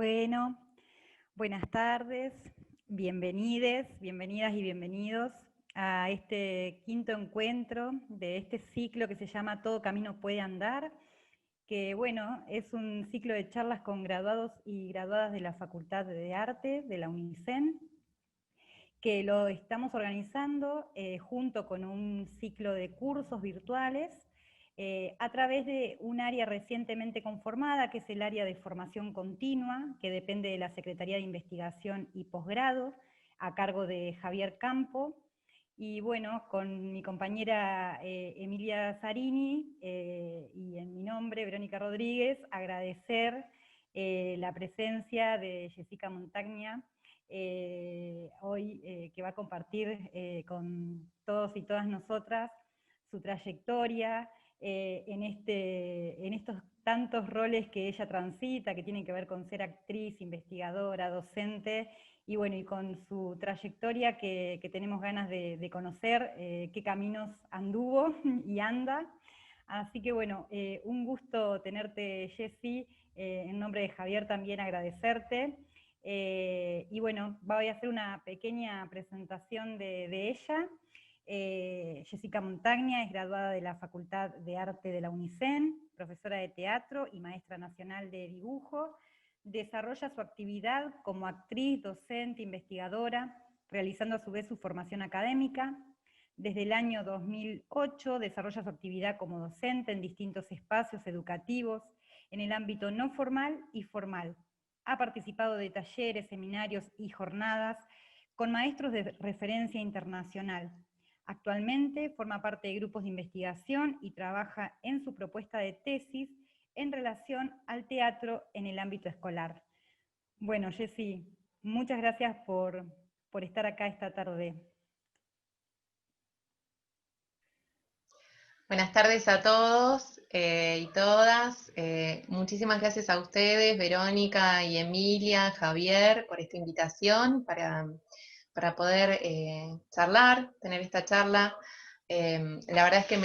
Bueno, buenas tardes, bienvenidas y bienvenidos a este quinto encuentro de este ciclo que se llama Todo Camino Puede Andar, que bueno, es un ciclo de charlas con graduados y graduadas de la Facultad de Arte de la UNICEN, que lo estamos organizando junto con un ciclo de cursos virtuales a través de un área recientemente conformada, que es el área de formación continua, que depende de la Secretaría de Investigación y Posgrado, a cargo de Javier Campo. Y bueno, con mi compañera Emilia Zarini y en mi nombre, Verónica Rodríguez, agradecer la presencia de Jessica Montagna, hoy que va a compartir con todos y todas nosotras su trayectoria en estos tantos roles que ella transita, que tienen que ver con ser actriz, investigadora, docente, y bueno, y con su trayectoria que tenemos ganas de conocer, qué caminos anduvo y anda. Así que bueno, un gusto tenerte, Jessy, en nombre de Javier también agradecerte. Y bueno, voy a hacer una pequeña presentación de ella. Jessica Montagna es graduada de la Facultad de Arte de la UNICEN, profesora de teatro y maestra nacional de dibujo. Desarrolla su actividad como actriz, docente, investigadora, realizando a su vez su formación académica. Desde el año 2008 desarrolla su actividad como docente en distintos espacios educativos, en el ámbito no formal y formal. Ha participado de talleres, seminarios y jornadas con maestros de referencia internacional. Actualmente forma parte de grupos de investigación y trabaja en su propuesta de tesis en relación al teatro en el ámbito escolar. Bueno, Jessy, muchas gracias por estar acá esta tarde. Buenas tardes a todos y todas. Muchísimas gracias a ustedes, Verónica y Emilia, Javier, por esta invitación para poder charlar, tener esta charla. La verdad es que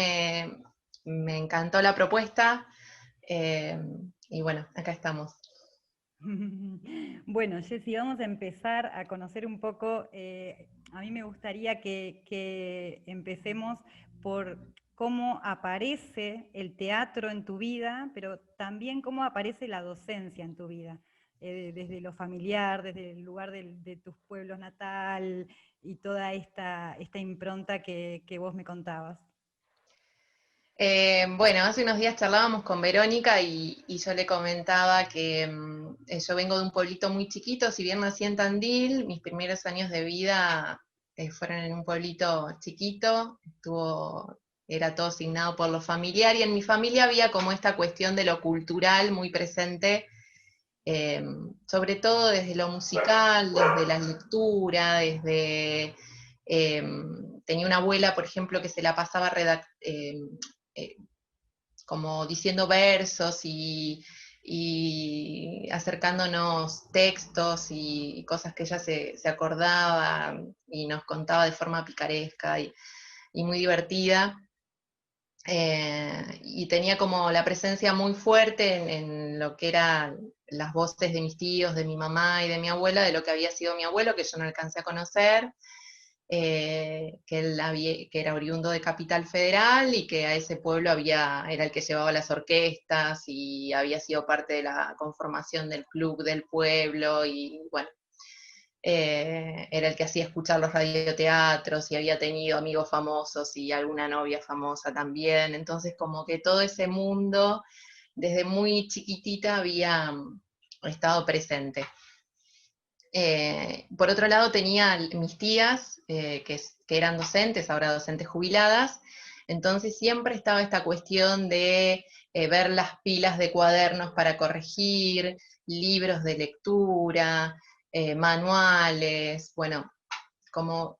me encantó la propuesta y bueno, acá estamos. Bueno, Jessy, vamos a empezar a conocer un poco, a mí me gustaría que empecemos por cómo aparece el teatro en tu vida, pero también cómo aparece la docencia en tu vida, desde lo familiar, desde el lugar de tus pueblos natal y toda esta impronta que vos me contabas. Bueno, hace unos días charlábamos con Verónica y yo le comentaba que yo vengo de un pueblito muy chiquito, si bien nací en Tandil, mis primeros años de vida fueron en un pueblito chiquito, era todo asignado por lo familiar y en mi familia había como esta cuestión de lo cultural muy presente, sobre todo desde lo musical, desde la lectura, tenía una abuela, por ejemplo, que se la pasaba eh, como diciendo versos y acercándonos textos y cosas que ella se acordaba y nos contaba de forma picaresca y muy divertida. Y tenía como la presencia muy fuerte en lo que eran las voces de mis tíos, de mi mamá y de mi abuela, de lo que había sido mi abuelo, que yo no alcancé a conocer, que era oriundo de Capital Federal y que a ese pueblo era el que llevaba las orquestas y había sido parte de la conformación del club del pueblo y bueno, era el que hacía escuchar los radioteatros y había tenido amigos famosos y alguna novia famosa también, entonces como que todo ese mundo desde muy chiquitita había estado presente. Por otro lado tenía mis tías, que eran docentes, ahora docentes jubiladas, entonces siempre estaba esta cuestión de ver las pilas de cuadernos para corregir, libros de lectura, manuales, bueno, como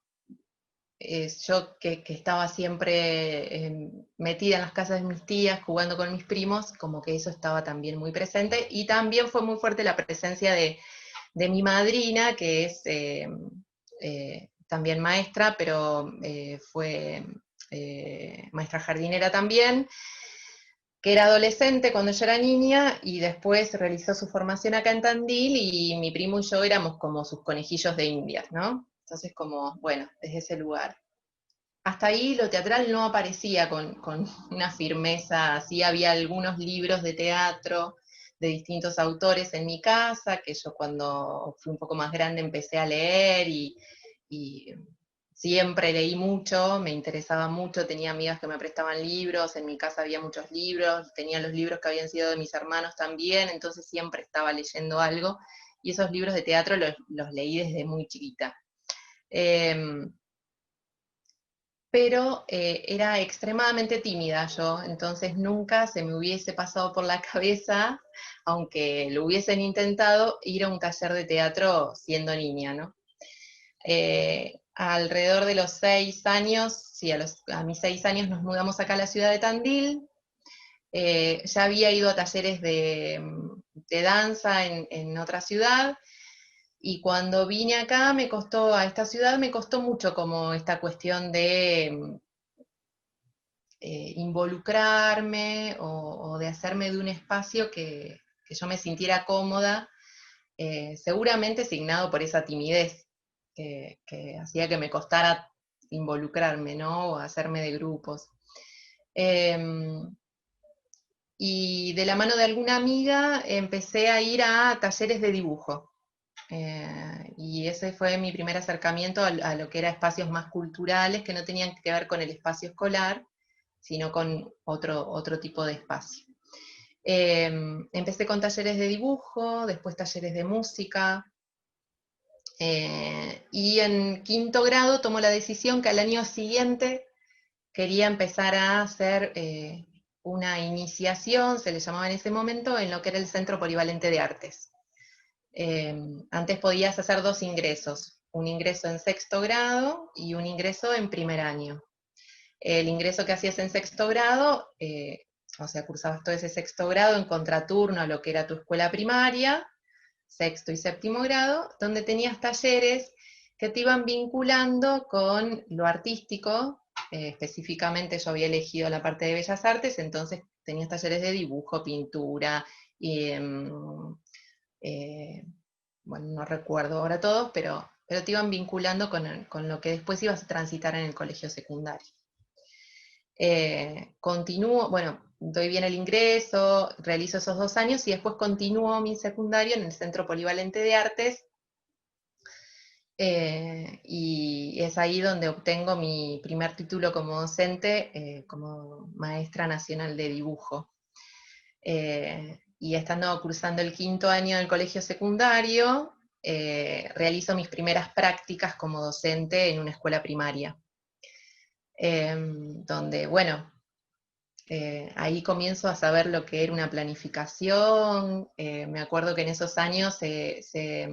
yo que estaba siempre metida en las casas de mis tías, jugando con mis primos, como que eso estaba también muy presente, y también fue muy fuerte la presencia de mi madrina, que es también maestra, pero fue maestra jardinera también, que era adolescente cuando yo era niña y después realizó su formación acá en Tandil y mi primo y yo éramos como sus conejillos de Indias, ¿no? Entonces como, bueno, desde ese lugar. Hasta ahí lo teatral no aparecía con una firmeza, sí había algunos libros de teatro de distintos autores en mi casa, que yo cuando fui un poco más grande empecé a leer y siempre leí mucho, me interesaba mucho, tenía amigas que me prestaban libros, en mi casa había muchos libros, tenía los libros que habían sido de mis hermanos también, entonces siempre estaba leyendo algo, y esos libros de teatro los leí desde muy chiquita. Pero era extremadamente tímida yo, entonces nunca se me hubiese pasado por la cabeza, aunque lo hubiesen intentado, ir a un taller de teatro siendo niña, ¿no? Alrededor de los 6 años, sí, a mis 6 años nos mudamos acá a la ciudad de Tandil. Ya había ido a talleres de danza en otra ciudad, y cuando vine acá a esta ciudad me costó mucho como esta cuestión de involucrarme o de hacerme de un espacio que yo me sintiera cómoda, seguramente signado por esa timidez que hacía que me costara involucrarme, ¿no? O hacerme de grupos. Y de la mano de alguna amiga empecé a ir a talleres de dibujo. Y ese fue mi primer acercamiento a lo que era espacios más culturales, que no tenían que ver con el espacio escolar, sino con otro tipo de espacio. Empecé con talleres de dibujo, después talleres de música, y en quinto grado tomó la decisión que al año siguiente quería empezar a hacer una iniciación, se le llamaba en ese momento, en lo que era el Centro Polivalente de Artes. Antes podías hacer 2 ingresos, un ingreso en sexto grado y un ingreso en primer año. El ingreso que hacías en sexto grado, o sea, cursabas todo ese sexto grado en contraturno a lo que era tu escuela primaria, sexto y séptimo grado, donde tenías talleres que te iban vinculando con lo artístico. Específicamente yo había elegido la parte de Bellas Artes, entonces tenías talleres de dibujo, pintura, y, bueno, no recuerdo ahora todos, pero te iban vinculando con lo que después ibas a transitar en el colegio secundario. Continúo, bueno, doy bien el ingreso, realizo esos 2 años y después continúo mi secundario en el Centro Polivalente de Artes, y es ahí donde obtengo mi primer título como docente, como maestra nacional de dibujo. Y estando cursando el quinto año del colegio secundario, realizo mis primeras prácticas como docente en una escuela primaria, donde, bueno, ahí comienzo a saber lo que era una planificación. Me acuerdo que en esos años se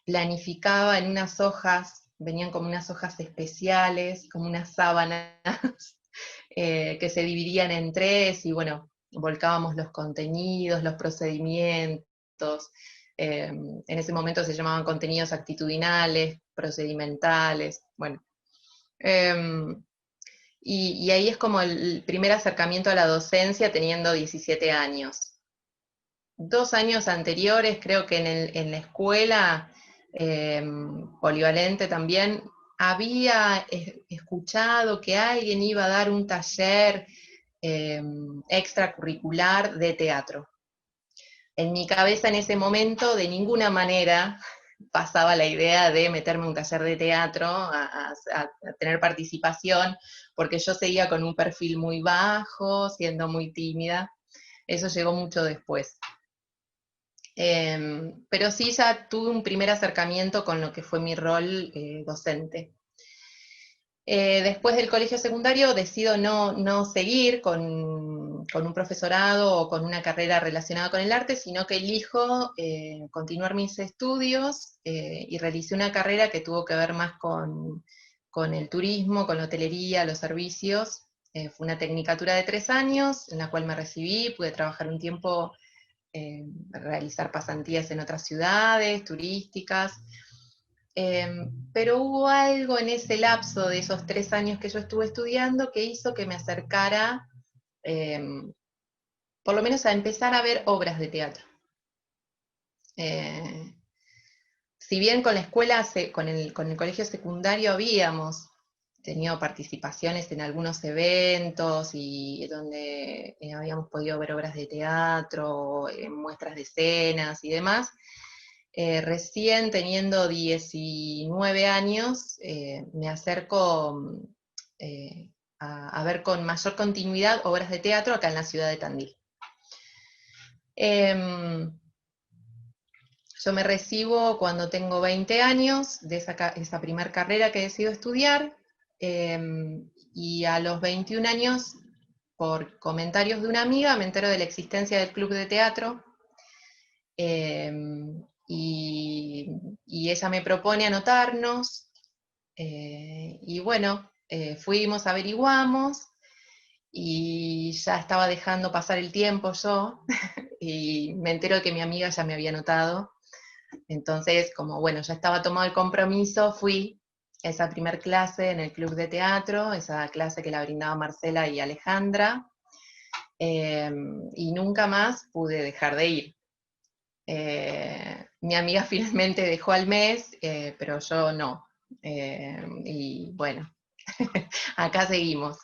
planificaba en unas hojas, venían como unas hojas especiales, como unas sábanas, que se dividían en 3 y bueno, volcábamos los contenidos, los procedimientos. En ese momento se llamaban contenidos actitudinales, procedimentales, bueno. Y ahí es como el primer acercamiento a la docencia teniendo 17 años. 2 años anteriores, creo que en la escuela polivalente también, había escuchado que alguien iba a dar un taller extracurricular de teatro. En mi cabeza en ese momento de ninguna manera pasaba la idea de meterme en un taller de teatro, a tener participación, porque yo seguía con un perfil muy bajo, siendo muy tímida. Eso llegó mucho después. Pero sí ya tuve un primer acercamiento con lo que fue mi rol docente. Después del colegio secundario decido no seguir con un profesorado o con una carrera relacionada con el arte, sino que elijo continuar mis estudios, y realicé una carrera que tuvo que ver más con el turismo, con la hotelería, los servicios. Fue una tecnicatura de 3 años, en la cual me recibí, pude trabajar un tiempo, realizar pasantías en otras ciudades turísticas. Pero hubo algo en ese lapso de esos 3 años que yo estuve estudiando que hizo que me acercara por lo menos a empezar a ver obras de teatro. Si bien con la escuela, con el colegio secundario habíamos tenido participaciones en algunos eventos y donde habíamos podido ver obras de teatro, muestras de escenas y demás, recién teniendo 19 años me acerco a ver con mayor continuidad obras de teatro acá en la ciudad de Tandil. Yo me recibo cuando tengo 20 años de esa primer carrera que decido estudiar, y a los 21 años, por comentarios de una amiga, me entero de la existencia del club de teatro, y ella me propone anotarnos, y bueno, fuimos, averiguamos, y ya estaba dejando pasar el tiempo yo, y me entero de que mi amiga ya me había anotado. Entonces, como bueno, ya estaba tomado el compromiso, fui a esa primer clase en el club de teatro, esa clase que la brindaba Marcela y Alejandra, y nunca más pude dejar de ir. Mi amiga finalmente dejó al mes, pero yo no. Y bueno, acá seguimos.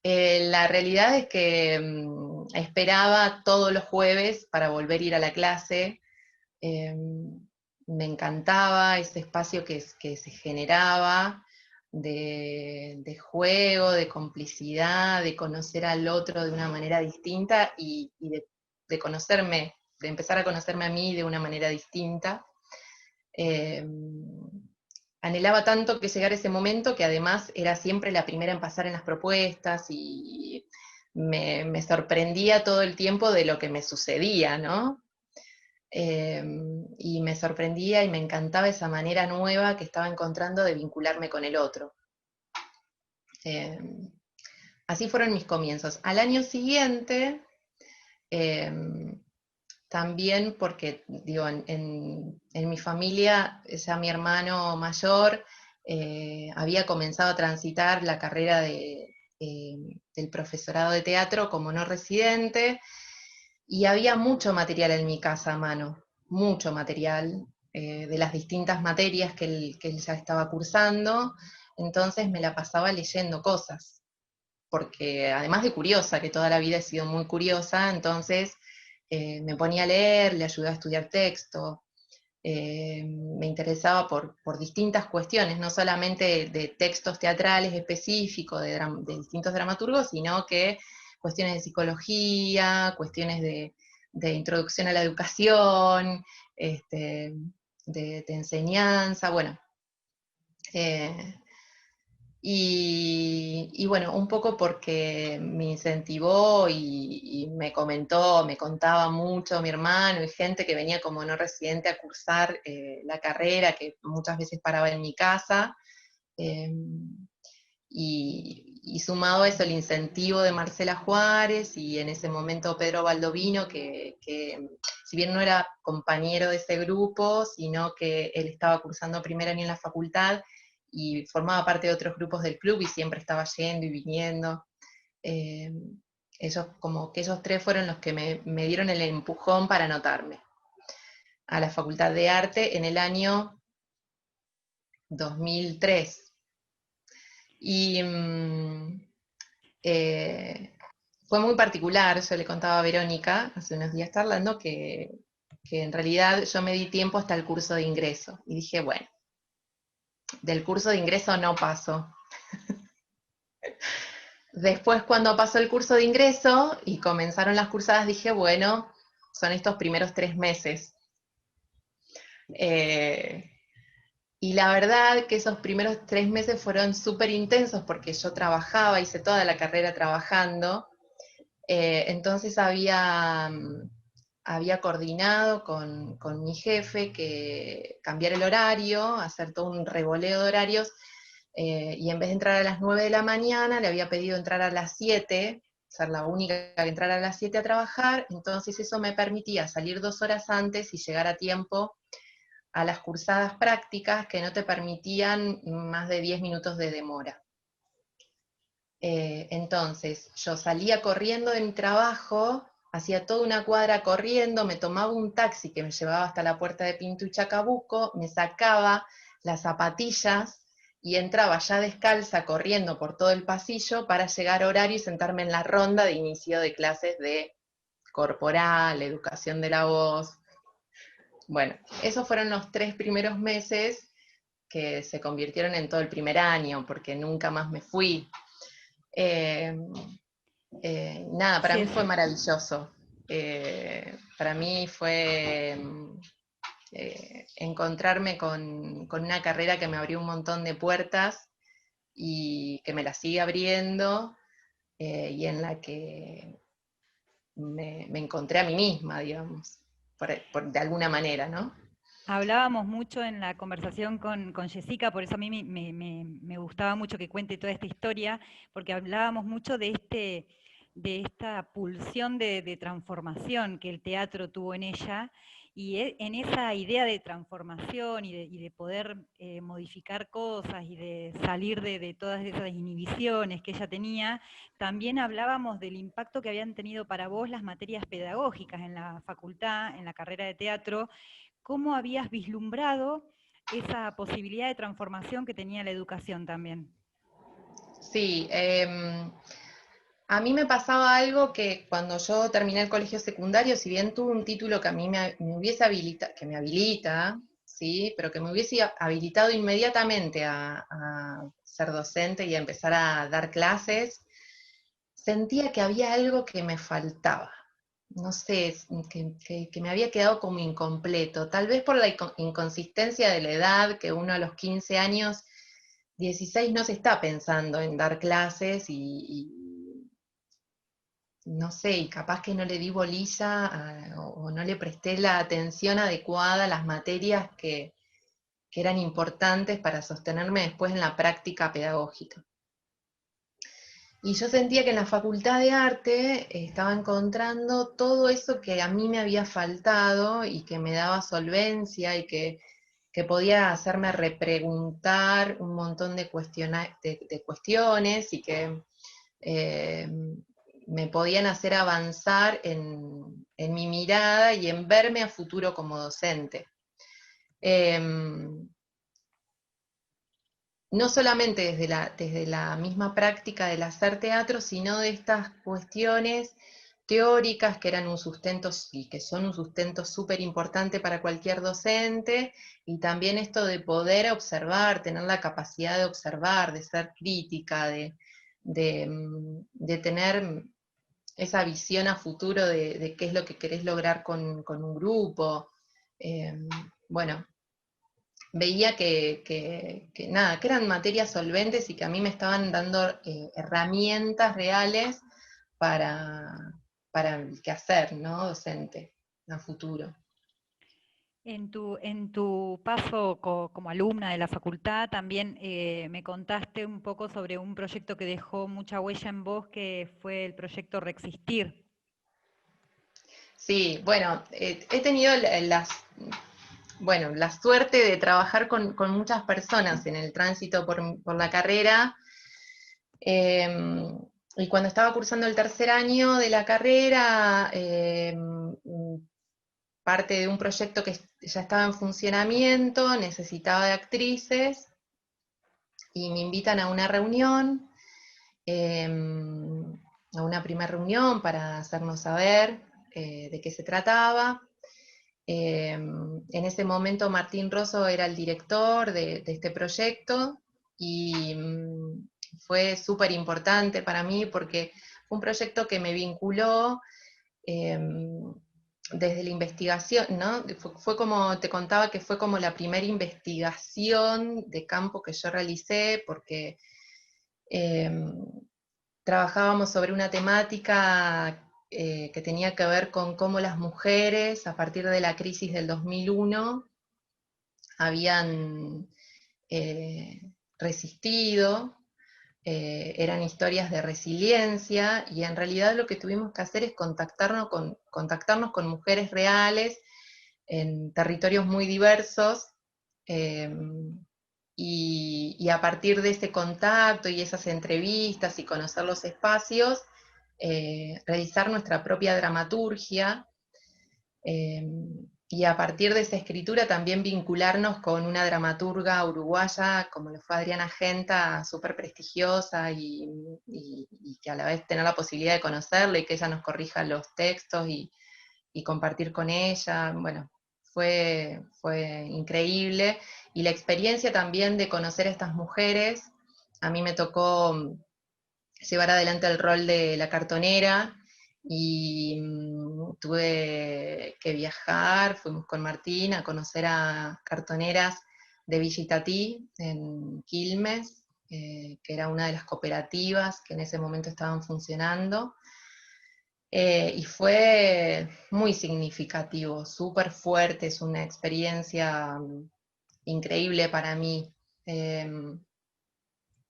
La realidad es que esperaba todos los jueves para volver a ir a la clase. Me encantaba ese espacio que se generaba de juego, de complicidad, de conocer al otro de una manera distinta y de conocerme, de empezar a conocerme a mí de una manera distinta. Anhelaba tanto que llegara ese momento que además era siempre la primera en pasar en las propuestas y me sorprendía todo el tiempo de lo que me sucedía, ¿no? Y me sorprendía y me encantaba esa manera nueva que estaba encontrando de vincularme con el otro. Así fueron mis comienzos. Al año siguiente, también porque, digo, en mi familia, ya mi hermano mayor había comenzado a transitar la carrera del profesorado de teatro como no residente, y había mucho material en mi casa a mano, mucho material de las distintas materias que él ya estaba cursando, entonces me la pasaba leyendo cosas, porque además de curiosa, que toda la vida he sido muy curiosa, entonces me ponía a leer, le ayudaba a estudiar texto, me interesaba por distintas cuestiones, no solamente de textos teatrales específicos, de distintos dramaturgos, sino que cuestiones de psicología, cuestiones de introducción a la educación, de enseñanza, bueno. Y bueno, un poco porque me incentivó y me comentó, me contaba mucho mi hermano y gente que venía como no residente a cursar la carrera, que muchas veces paraba en mi casa. eh, y sumado a eso el incentivo de Marcela Juárez y en ese momento Pedro Baldovino, que si bien no era compañero de ese grupo, sino que él estaba cursando primer año en la facultad y formaba parte de otros grupos del club y siempre estaba yendo y viniendo. Ellos, como que ellos tres fueron los que me dieron el empujón para anotarme a la Facultad de Arte en el año 2003. Y fue muy particular, yo le contaba a Verónica hace unos días charlando que en realidad yo me di tiempo hasta el curso de ingreso y dije, bueno, del curso de ingreso no paso. Después cuando pasó el curso de ingreso y comenzaron las cursadas dije, bueno, son estos primeros 3 meses. Y la verdad que esos primeros 3 meses fueron súper intensos porque yo trabajaba, hice toda la carrera trabajando. Entonces había coordinado con mi jefe que cambiar el horario, hacer todo un revoleo de horarios, y en vez de entrar a las 9 de la mañana, le había pedido entrar a las 7, ser la única que entrara a las 7 a trabajar, entonces eso me permitía salir 2 horas antes y llegar a tiempo a las cursadas prácticas que no te permitían más de 10 minutos de demora. Entonces, yo salía corriendo de mi trabajo hacía toda una cuadra corriendo, me tomaba un taxi que me llevaba hasta la puerta de Pinto y Chacabuco, me sacaba las zapatillas y entraba ya descalza corriendo por todo el pasillo para llegar a horario y sentarme en la ronda de inicio de clases de corporal, educación de la voz. Bueno, esos fueron los 3 primeros meses que se convirtieron en todo el primer año, porque nunca más me fui. Eh, Nada, para Sí, mí fue maravilloso. Para mí fue encontrarme con una carrera que me abrió un montón de puertas y que me las sigue abriendo, y en la que me encontré a mí misma, digamos, de alguna manera, ¿no? hablábamos mucho en la conversación con Jessica, por eso a mí me gustaba mucho que cuente toda esta historia, porque hablábamos mucho de esta pulsión de transformación que el teatro tuvo en ella, y en esa idea de transformación y de poder modificar cosas y de salir de todas esas inhibiciones que ella tenía, también hablábamos del impacto que habían tenido para vos las materias pedagógicas en la facultad, en la carrera de teatro. ¿Cómo habías vislumbrado esa posibilidad de transformación que tenía la educación también? Sí, a mí me pasaba algo que cuando yo terminé el colegio secundario, si bien tuve un título que a mí me hubiese habilitado, que me habilita, sí, pero que me hubiese habilitado inmediatamente a ser docente y a empezar a dar clases, sentía que había algo que me faltaba. No sé, que me había quedado como incompleto, tal vez por la inconsistencia de la edad, que uno a los 15 años, 16 no se está pensando en dar clases no sé, y capaz que no le di bolilla o no le presté la atención adecuada a las materias que eran importantes para sostenerme después en la práctica pedagógica. Y yo sentía que en la Facultad de Arte estaba encontrando todo eso que a mí me había faltado y que me daba solvencia y que podía hacerme repreguntar un montón de cuestiones y que eh, me podían hacer avanzar en mi mirada y en verme a futuro como docente. No solamente desde la misma práctica del hacer teatro, sino de estas cuestiones teóricas que eran un sustento y que son un sustento súper importante para cualquier docente, y también esto de poder observar, tener la capacidad de observar, de ser crítica, de tener esa visión a futuro de qué es lo que querés lograr con un grupo. Eh, bueno, veía nada, que eran materias solventes y que a mí me estaban dando herramientas reales para, para el quehacer, ¿no? Docente, a futuro. En tu paso como alumna de la facultad, también me contaste un poco sobre un proyecto que dejó mucha huella en vos, que fue el proyecto Reexistir. Sí, bueno, he tenido la suerte de trabajar con muchas personas en el tránsito por la carrera. Y cuando estaba cursando el tercer año de la carrera, parte de un proyecto que ya estaba en funcionamiento, necesitaba de actrices, y me invitan a una reunión, a una primera reunión para hacernos saber de qué se trataba. En ese momento Martín Rosso era el director de este proyecto y fue súper importante para mí porque fue un proyecto que me vinculó eh, desde la investigación, ¿no? Fue como, te contaba que fue como la primera investigación de campo que yo realicé porque eh, trabajábamos sobre una temática que tenía que ver con cómo las mujeres, a partir de la crisis del 2001, habían resistido, eran historias de resiliencia, y en realidad lo que tuvimos que hacer es contactarnos con mujeres reales en territorios muy diversos, eh, y a partir de ese contacto y esas entrevistas y conocer los espacios, realizar nuestra propia dramaturgia, y a partir de esa escritura también vincularnos con una dramaturga uruguaya como lo fue Adriana Genta, súper prestigiosa, y que a la vez tener la posibilidad de conocerla y que ella nos corrija los textos y compartir con ella. Bueno, fue increíble. Y la experiencia también de conocer a estas mujeres, a mí me tocó llevar adelante el rol de la cartonera, y tuve que viajar, fuimos con Martín a conocer a cartoneras de Villa Itatí, en Quilmes, que era una de las cooperativas que en ese momento estaban funcionando, y fue muy significativo, súper fuerte, es una experiencia increíble para mí,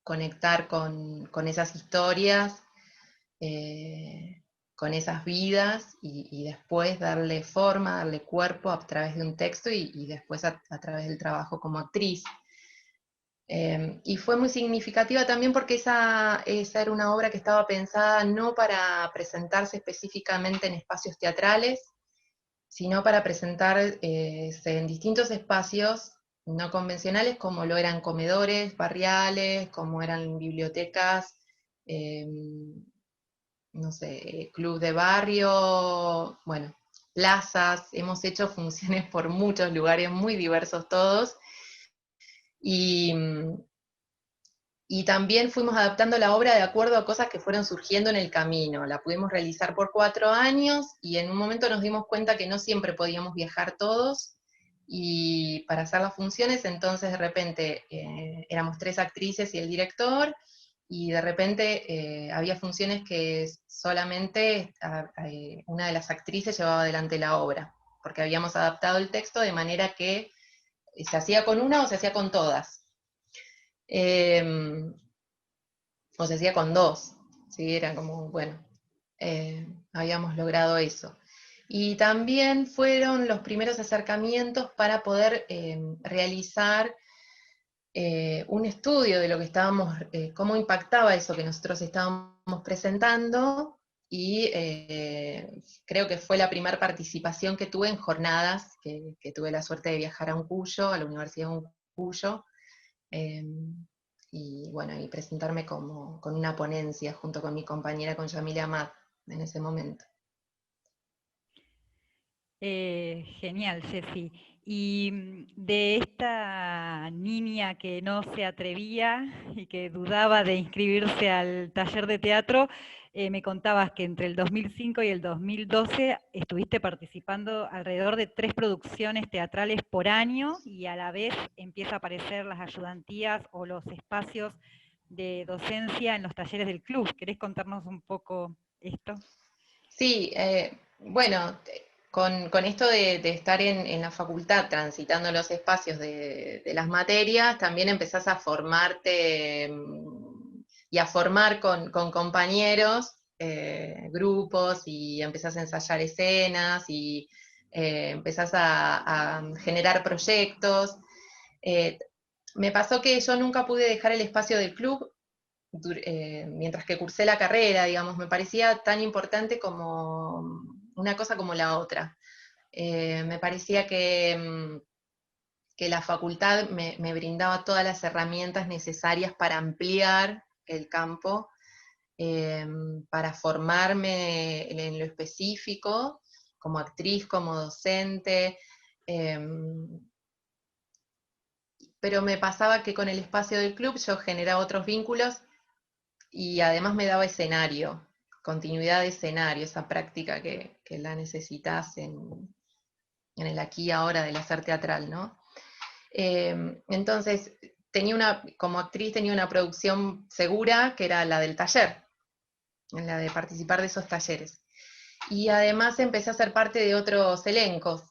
conectar con esas historias, con esas vidas, y después darle forma, darle cuerpo a través de un texto, y después a través del trabajo como actriz. Y fue muy significativa también porque esa era una obra que estaba pensada no para presentarse específicamente en espacios teatrales, sino para presentarse en distintos espacios no convencionales, como lo eran comedores barriales, como eran bibliotecas, eh, no sé, club de barrio, bueno, plazas. Hemos hecho funciones por muchos lugares muy diversos todos, y, y también fuimos adaptando la obra de acuerdo a cosas que fueron surgiendo en el camino. La pudimos realizar por 4 años, y en un momento nos dimos cuenta que no siempre podíamos viajar todos, y para hacer las funciones, entonces de repente éramos 3 actrices y el director, y de repente había funciones que solamente una de las actrices llevaba adelante la obra, porque habíamos adaptado el texto de manera que se hacía con una o se hacía con todas. O se hacía con 2, ¿sí? Era como, bueno, habíamos logrado eso. Y también fueron los primeros acercamientos para poder realizar un estudio de lo que estábamos, cómo impactaba eso que nosotros estábamos presentando, y creo que fue la primera participación que tuve en jornadas, que tuve la suerte de viajar a Uncuyo, a la Universidad de Uncuyo, eh, y bueno, y presentarme con una ponencia junto con mi compañera, con Yamila Amat, en ese momento. Genial, Ceci. Y de esta niña que no se atrevía y que dudaba de inscribirse al taller de teatro, me contabas que entre el 2005 y el 2012 estuviste participando alrededor de 3 producciones teatrales por año, y a la vez empieza a aparecer las ayudantías o los espacios de docencia en los talleres del club. ¿Querés contarnos un poco esto? Sí, bueno, con esto de estar en la facultad transitando los espacios de las materias, también empezás a formarte, y a formar con compañeros, grupos, y empezás a ensayar escenas, y empezás a generar proyectos. Eh, Me pasó que yo nunca pude dejar el espacio del club mientras que cursé la carrera, digamos, me parecía tan importante como una cosa como la otra. Me parecía que la facultad me brindaba todas las herramientas necesarias para ampliar el campo, eh, para formarme en lo específico, como actriz, como docente, eh, pero me pasaba que con el espacio del club yo generaba otros vínculos, y además me daba escenario, continuidad de escenario, esa práctica que la necesitas en el aquí y ahora del hacer teatral, ¿no? Entonces, como actriz tenía una producción segura, que era la del taller, en la de participar de esos talleres. Y además empecé a ser parte de otros elencos,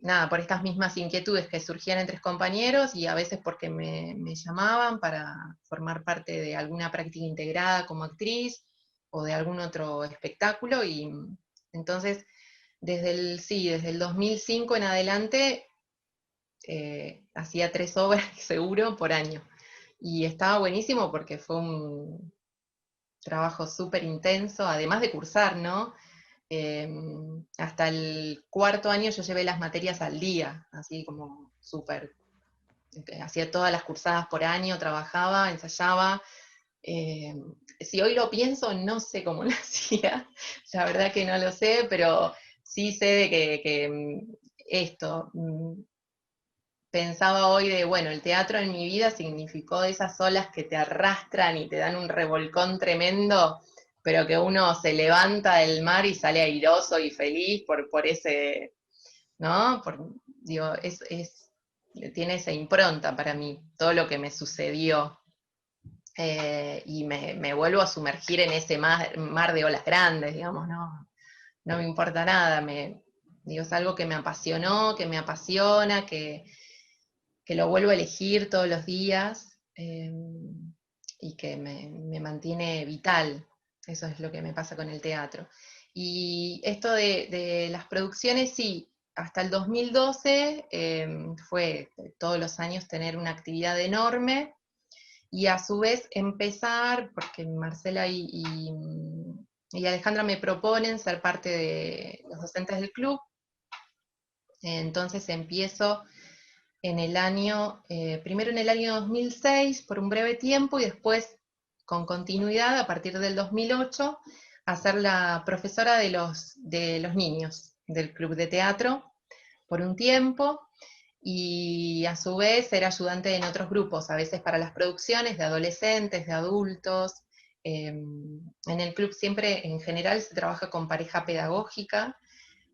nada, por estas mismas inquietudes que surgían entre compañeros, y a veces porque me llamaban para formar parte de alguna práctica integrada como actriz, o de algún otro espectáculo, y entonces desde el 2005 en adelante hacía 3 obras seguro por año, y estaba buenísimo porque fue trabajo súper intenso, además de cursar, ¿no? Hasta el cuarto año yo llevé las materias al día, así como súper. Hacía todas las cursadas por año, trabajaba, ensayaba. Eh, si hoy lo pienso, no sé cómo lo hacía, la verdad que no lo sé, pero sí sé de que esto, pensaba hoy de, bueno, el teatro en mi vida significó esas olas que te arrastran y te dan un revolcón tremendo, pero que uno se levanta del mar y sale airoso y feliz por ese, ¿no? Digo, tiene esa impronta para mí, todo lo que me sucedió. Y me vuelvo a sumergir en ese mar de olas grandes, digamos, no me importa nada, digo, es algo que me apasionó, que me apasiona, que lo vuelvo a elegir todos los días, y que me mantiene vital. Eso es lo que me pasa con el teatro. Y esto de las producciones, sí, hasta el 2012 fue todos los años tener una actividad enorme, y a su vez empezar, porque Marcela y Alejandra me proponen ser parte de los docentes del club. Entonces empiezo primero en el año 2006 por un breve tiempo, y después con continuidad a partir del 2008 a ser la profesora de los niños del club de teatro por un tiempo, y a su vez ser ayudante en otros grupos, a veces para las producciones de adolescentes, de adultos. En el club siempre en general se trabaja con pareja pedagógica.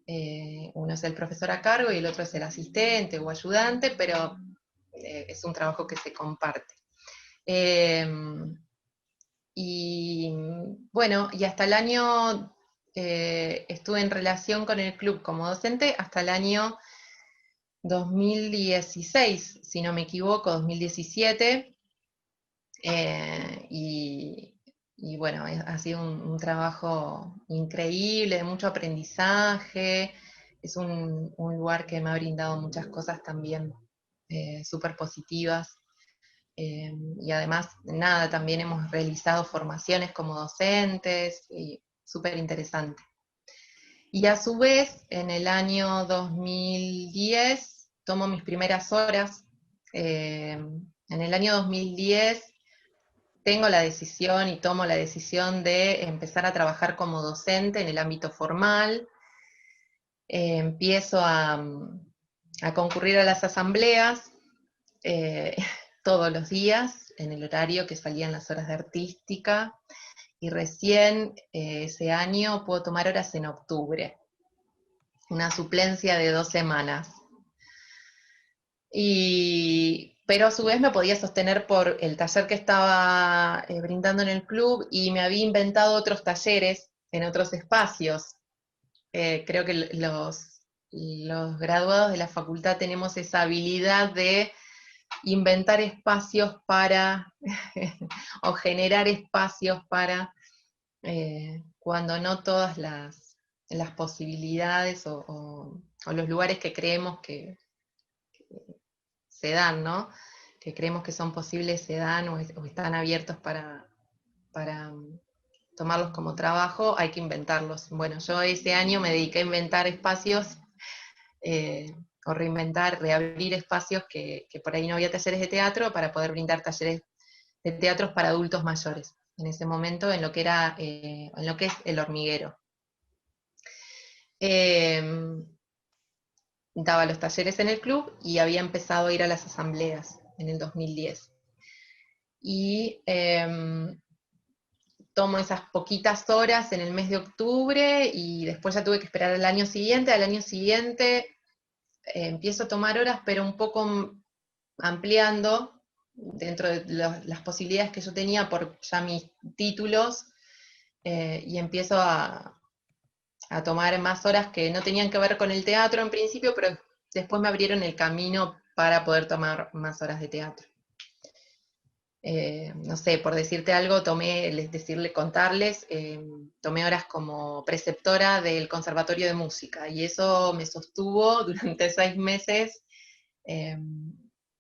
Uno es el profesor a cargo y el otro es el asistente o ayudante, pero es un trabajo que se comparte. Eh, y bueno, y hasta el año, estuve en relación con el club como docente hasta el año 2016, si no me equivoco, 2017, y bueno, ha sido un trabajo increíble, de mucho aprendizaje. Es un lugar que me ha brindado muchas cosas también súper positivas. Y además, nada, también hemos realizado formaciones como docentes, y súper interesante. Y a su vez, en el año 2010, tomo mis primeras horas. En el año 2010 tengo la decisión y tomo la decisión de empezar a trabajar como docente en el ámbito formal. Empiezo a concurrir a las asambleas eh, todos los días, en el horario que salían las horas de artística, y recién ese año puedo tomar horas en octubre, una suplencia de 2 semanas. Pero a su vez me podía sostener por el taller que estaba brindando en el club, y me había inventado otros talleres en otros espacios. Creo que los graduados de la facultad tenemos esa habilidad de inventar espacios para, o generar espacios para, cuando no todas las posibilidades o los lugares que creemos que se dan, ¿no? Que creemos que son posibles se dan o están abiertos para tomarlos como trabajo, hay que inventarlos. Bueno, yo ese año me dediqué a inventar espacios, o reabrir espacios que por ahí no había talleres de teatro, para poder brindar talleres de teatros para adultos mayores, en ese momento en lo que es El Hormiguero. Daba los talleres en el club y había empezado a ir a las asambleas en el 2010. Y tomo esas poquitas horas en el mes de octubre, y después ya tuve que esperar al año siguiente. Al año siguiente empiezo a tomar horas, pero un poco ampliando dentro de las posibilidades que yo tenía por ya mis títulos, y empiezo a tomar más horas que no tenían que ver con el teatro en principio, pero después me abrieron el camino para poder tomar más horas de teatro. No sé, por decirte algo, contarles, tomé horas como preceptora del Conservatorio de Música, y eso me sostuvo durante 6 meses,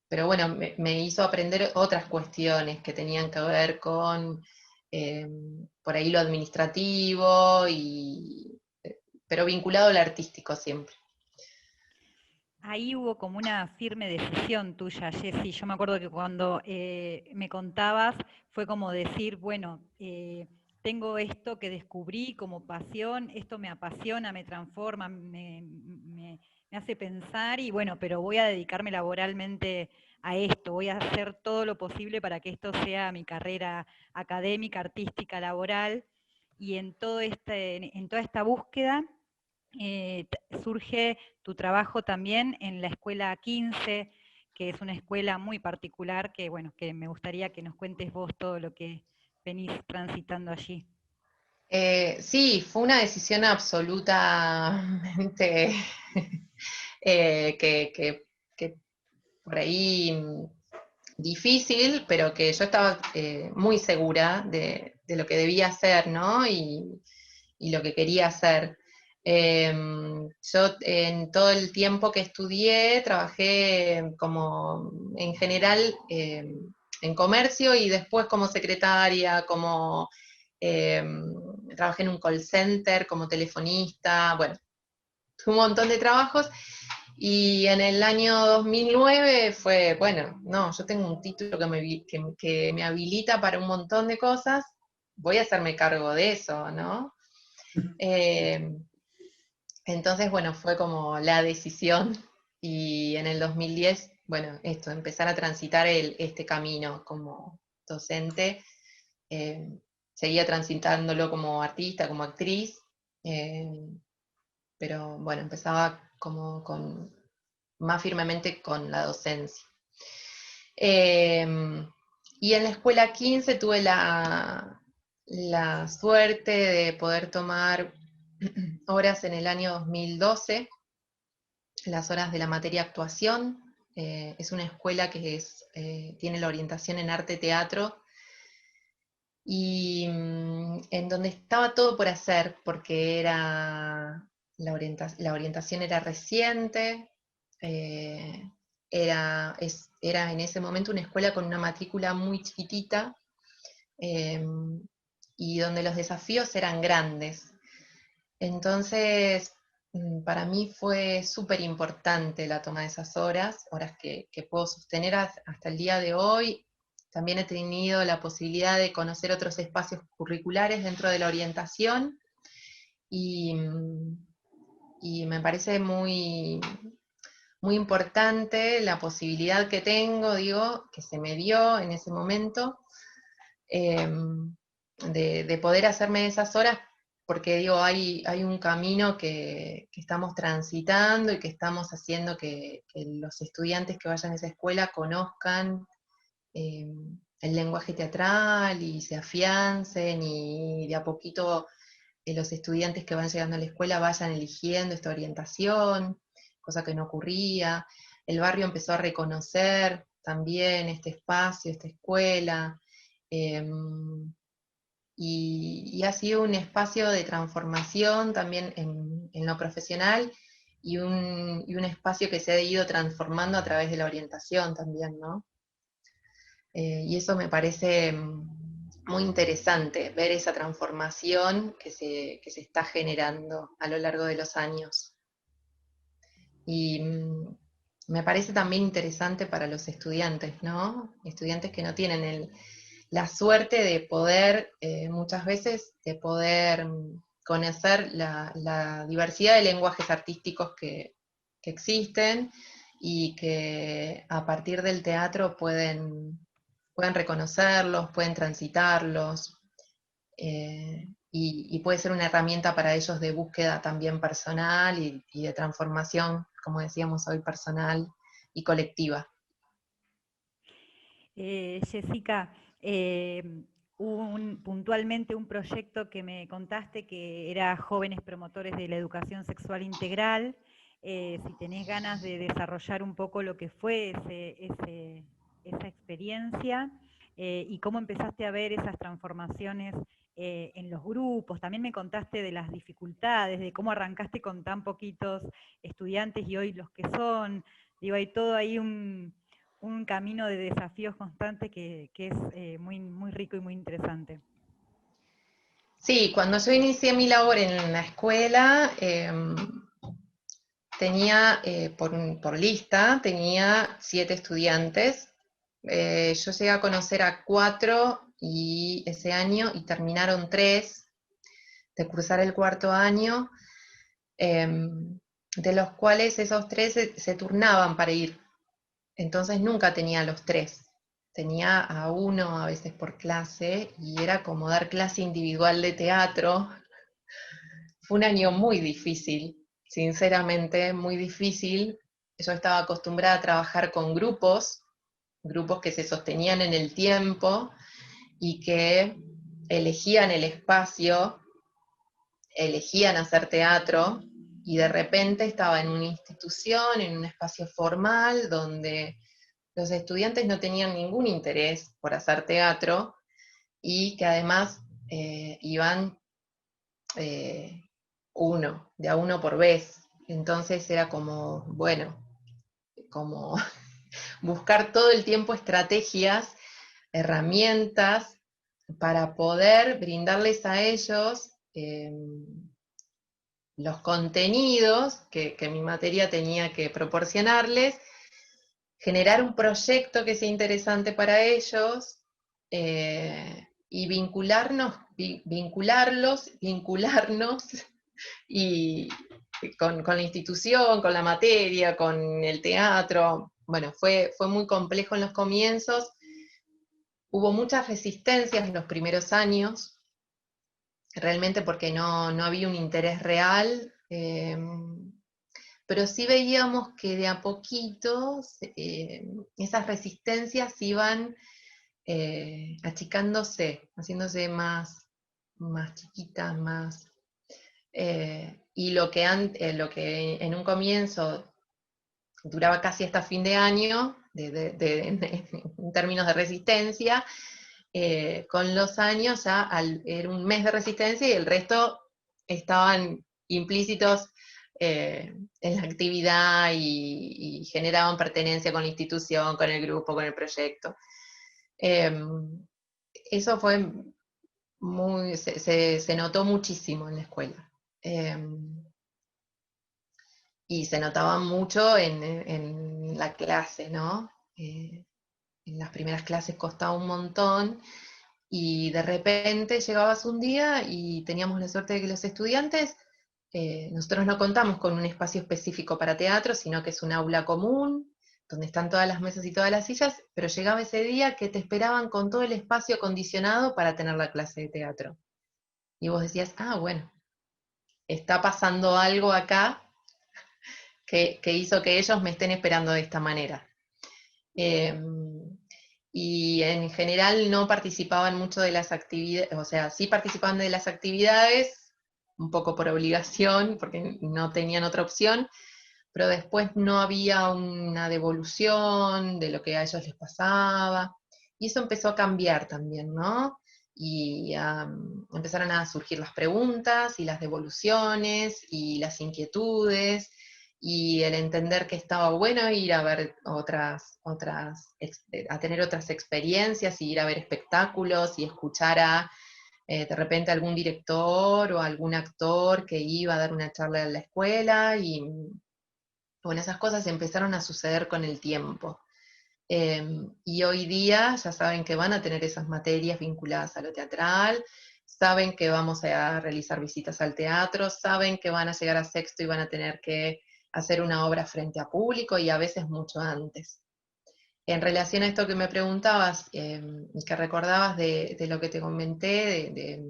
pero bueno, me hizo aprender otras cuestiones que tenían que ver con por ahí lo administrativo, pero vinculado al artístico siempre. Ahí hubo como una firme decisión tuya, Jessy. Yo me acuerdo que cuando me contabas fue como decir, bueno, tengo esto que descubrí como pasión, esto me apasiona, me transforma, me hace pensar y bueno, pero voy a dedicarme laboralmente a esto, voy a hacer todo lo posible para que esto sea mi carrera académica, artística, laboral. Y en toda esta búsqueda surge tu trabajo también en la escuela 15, que es una escuela muy particular, que bueno, que me gustaría que nos cuentes vos todo lo que venís transitando allí. Sí, fue una decisión absolutamente que por ahí difícil, pero que yo estaba muy segura de lo que debía hacer, ¿no? Y lo que quería hacer. Yo en todo el tiempo que estudié trabajé como en general en comercio y después como secretaria, como eh, trabajé en un call center como telefonista, bueno, un montón de trabajos. Y en el año 2009 fue, bueno, no, yo tengo un título que me habilita para un montón de cosas, voy a hacerme cargo de eso, ¿no? Eh, entonces, bueno, fue como la decisión y en el 2010, bueno, esto, empezar a transitar este camino como docente. eh, Seguía transitándolo como artista, como actriz, eh, pero bueno, empezaba como más firmemente con la docencia. Eh, y en la escuela 15 tuve la suerte de poder tomar horas en el año 2012, las horas de la materia actuación. Es una escuela que tiene la orientación en arte-teatro y en donde estaba todo por hacer, porque la orientación era reciente, eh, era en ese momento una escuela con una matrícula muy chiquitita, eh, y donde los desafíos eran grandes. Entonces, para mí fue súper importante la toma de esas horas que puedo sostener hasta el día de hoy. También he tenido la posibilidad de conocer otros espacios curriculares dentro de la orientación y, y me parece muy, muy importante la posibilidad que tengo, digo, que se me dio en ese momento, eh, de poder hacerme esas horas, porque digo, hay un camino que estamos transitando y que estamos haciendo que los estudiantes que vayan a esa escuela conozcan eh, el lenguaje teatral y se afiancen y de a poquito los estudiantes que van llegando a la escuela vayan eligiendo esta orientación, cosa que no ocurría. El barrio empezó a reconocer también este espacio, esta escuela, eh, y ha sido un espacio de transformación también en lo profesional y un espacio que se ha ido transformando a través de la orientación también, ¿no? Y eso me parece muy interesante, ver esa transformación que se está generando a lo largo de los años. Y me parece también interesante para los estudiantes, ¿no? Estudiantes que no tienen la suerte de poder, muchas veces, de poder conocer la diversidad de lenguajes artísticos que existen y que a partir del teatro pueden reconocerlos, pueden transitarlos, y puede ser una herramienta para ellos de búsqueda también personal y de transformación, como decíamos hoy, personal y colectiva. Jessica, hubo puntualmente un proyecto que me contaste que era Jóvenes Promotores de la Educación Sexual Integral. Si tenés ganas de desarrollar un poco lo que fue esa experiencia y cómo empezaste a ver esas transformaciones en los grupos. También me contaste de las dificultades, de cómo arrancaste con tan poquitos estudiantes y hoy los que son. Digo, hay todo ahí un camino de desafíos constantes que es muy, muy rico y muy interesante. Sí, cuando yo inicié mi labor en la escuela, tenía, por lista, tenía 7 estudiantes. Yo llegué a conocer a 4 y ese año y terminaron 3 de cursar el cuarto año, de los cuales esos 3 se turnaban para ir. Entonces nunca tenía los 3. Tenía a uno a veces por clase y era como dar clase individual de teatro. Fue un año muy difícil, sinceramente muy difícil. Yo estaba acostumbrada a trabajar con grupos que se sostenían en el tiempo y que elegían el espacio, elegían hacer teatro, y de repente estaba en una institución, en un espacio formal, donde los estudiantes no tenían ningún interés por hacer teatro y que además iban de a uno por vez. Entonces era como, bueno, como buscar todo el tiempo estrategias, herramientas para poder brindarles a ellos los contenidos que mi materia tenía que proporcionarles, generar un proyecto que sea interesante para ellos, y vincularnos y con la institución, con la materia, con el teatro. Bueno, fue muy complejo en los comienzos. Hubo muchas resistencias en los primeros años, realmente porque no había un interés real, pero sí veíamos que de a poquito esas resistencias iban achicándose, haciéndose más chiquitas, más... y lo que en un comienzo duraba casi hasta fin de año, en términos de resistencia, con los años ya era un mes de resistencia y el resto estaban implícitos en la actividad y generaban pertenencia con la institución, con el grupo, con el proyecto. Eso fue se notó muchísimo en la escuela. Y se notaba mucho en la clase, ¿no? En las primeras clases costaba un montón y de repente llegabas un día y teníamos la suerte de que los estudiantes, nosotros no contamos con un espacio específico para teatro, sino que es un aula común, donde están todas las mesas y todas las sillas, pero llegaba ese día que te esperaban con todo el espacio acondicionado para tener la clase de teatro. Y vos decías, ah, bueno, está pasando algo acá que hizo que ellos me estén esperando de esta manera. Y en general no participaban mucho de las actividades, o sea, sí participaban de las actividades, un poco por obligación, porque no tenían otra opción, pero después no había una devolución de lo que a ellos les pasaba, y eso empezó a cambiar también, ¿no? Y empezaron a surgir las preguntas y las devoluciones y las inquietudes y el entender que estaba bueno ir a ver a tener otras experiencias y ir a ver espectáculos y escuchar a de repente algún director o algún actor que iba a dar una charla en la escuela y bueno, esas cosas empezaron a suceder con el tiempo. Y hoy día ya saben que van a tener esas materias vinculadas a lo teatral, saben que vamos a realizar visitas al teatro, saben que van a llegar a sexto y van a tener que hacer una obra frente a público y a veces mucho antes. En relación a esto que me preguntabas y que recordabas de lo que te comenté, de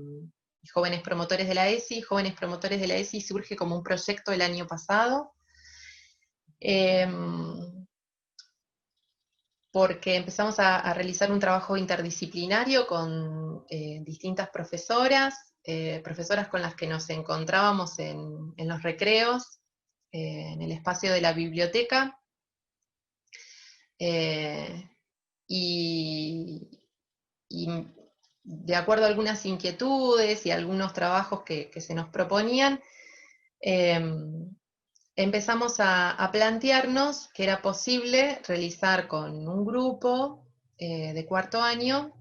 Jóvenes Promotores de la ESI, Jóvenes Promotores de la ESI surge como un proyecto el año pasado, porque empezamos a realizar un trabajo interdisciplinario con distintas profesoras con las que nos encontrábamos en los recreos, en el espacio de la biblioteca, y, y de acuerdo a algunas inquietudes y algunos trabajos que se nos proponían, empezamos a plantearnos que era posible realizar con un grupo de cuarto año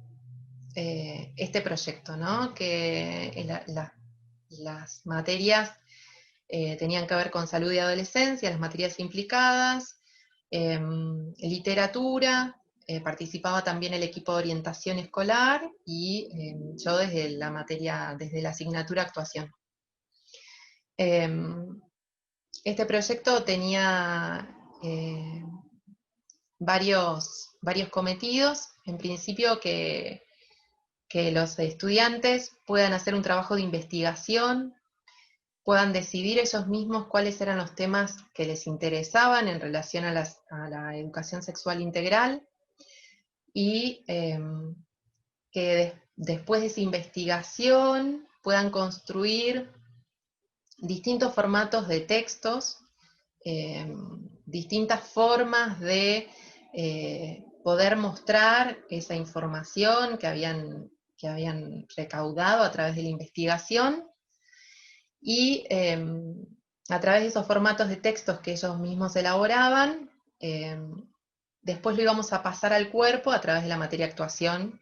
este proyecto, ¿no? Que las materias tenían que ver con salud y adolescencia, las materias implicadas, literatura, participaba también el equipo de orientación escolar y yo desde desde la asignatura actuación. Este proyecto tenía varios cometidos. En principio que los estudiantes puedan hacer un trabajo de investigación, puedan decidir ellos mismos cuáles eran los temas que les interesaban en relación a la educación sexual integral, y que después de esa investigación puedan construir distintos formatos de textos, distintas formas de poder mostrar esa información que habían recaudado a través de la investigación, y a través de esos formatos de textos que ellos mismos elaboraban, después lo íbamos a pasar al cuerpo a través de la materia actuación,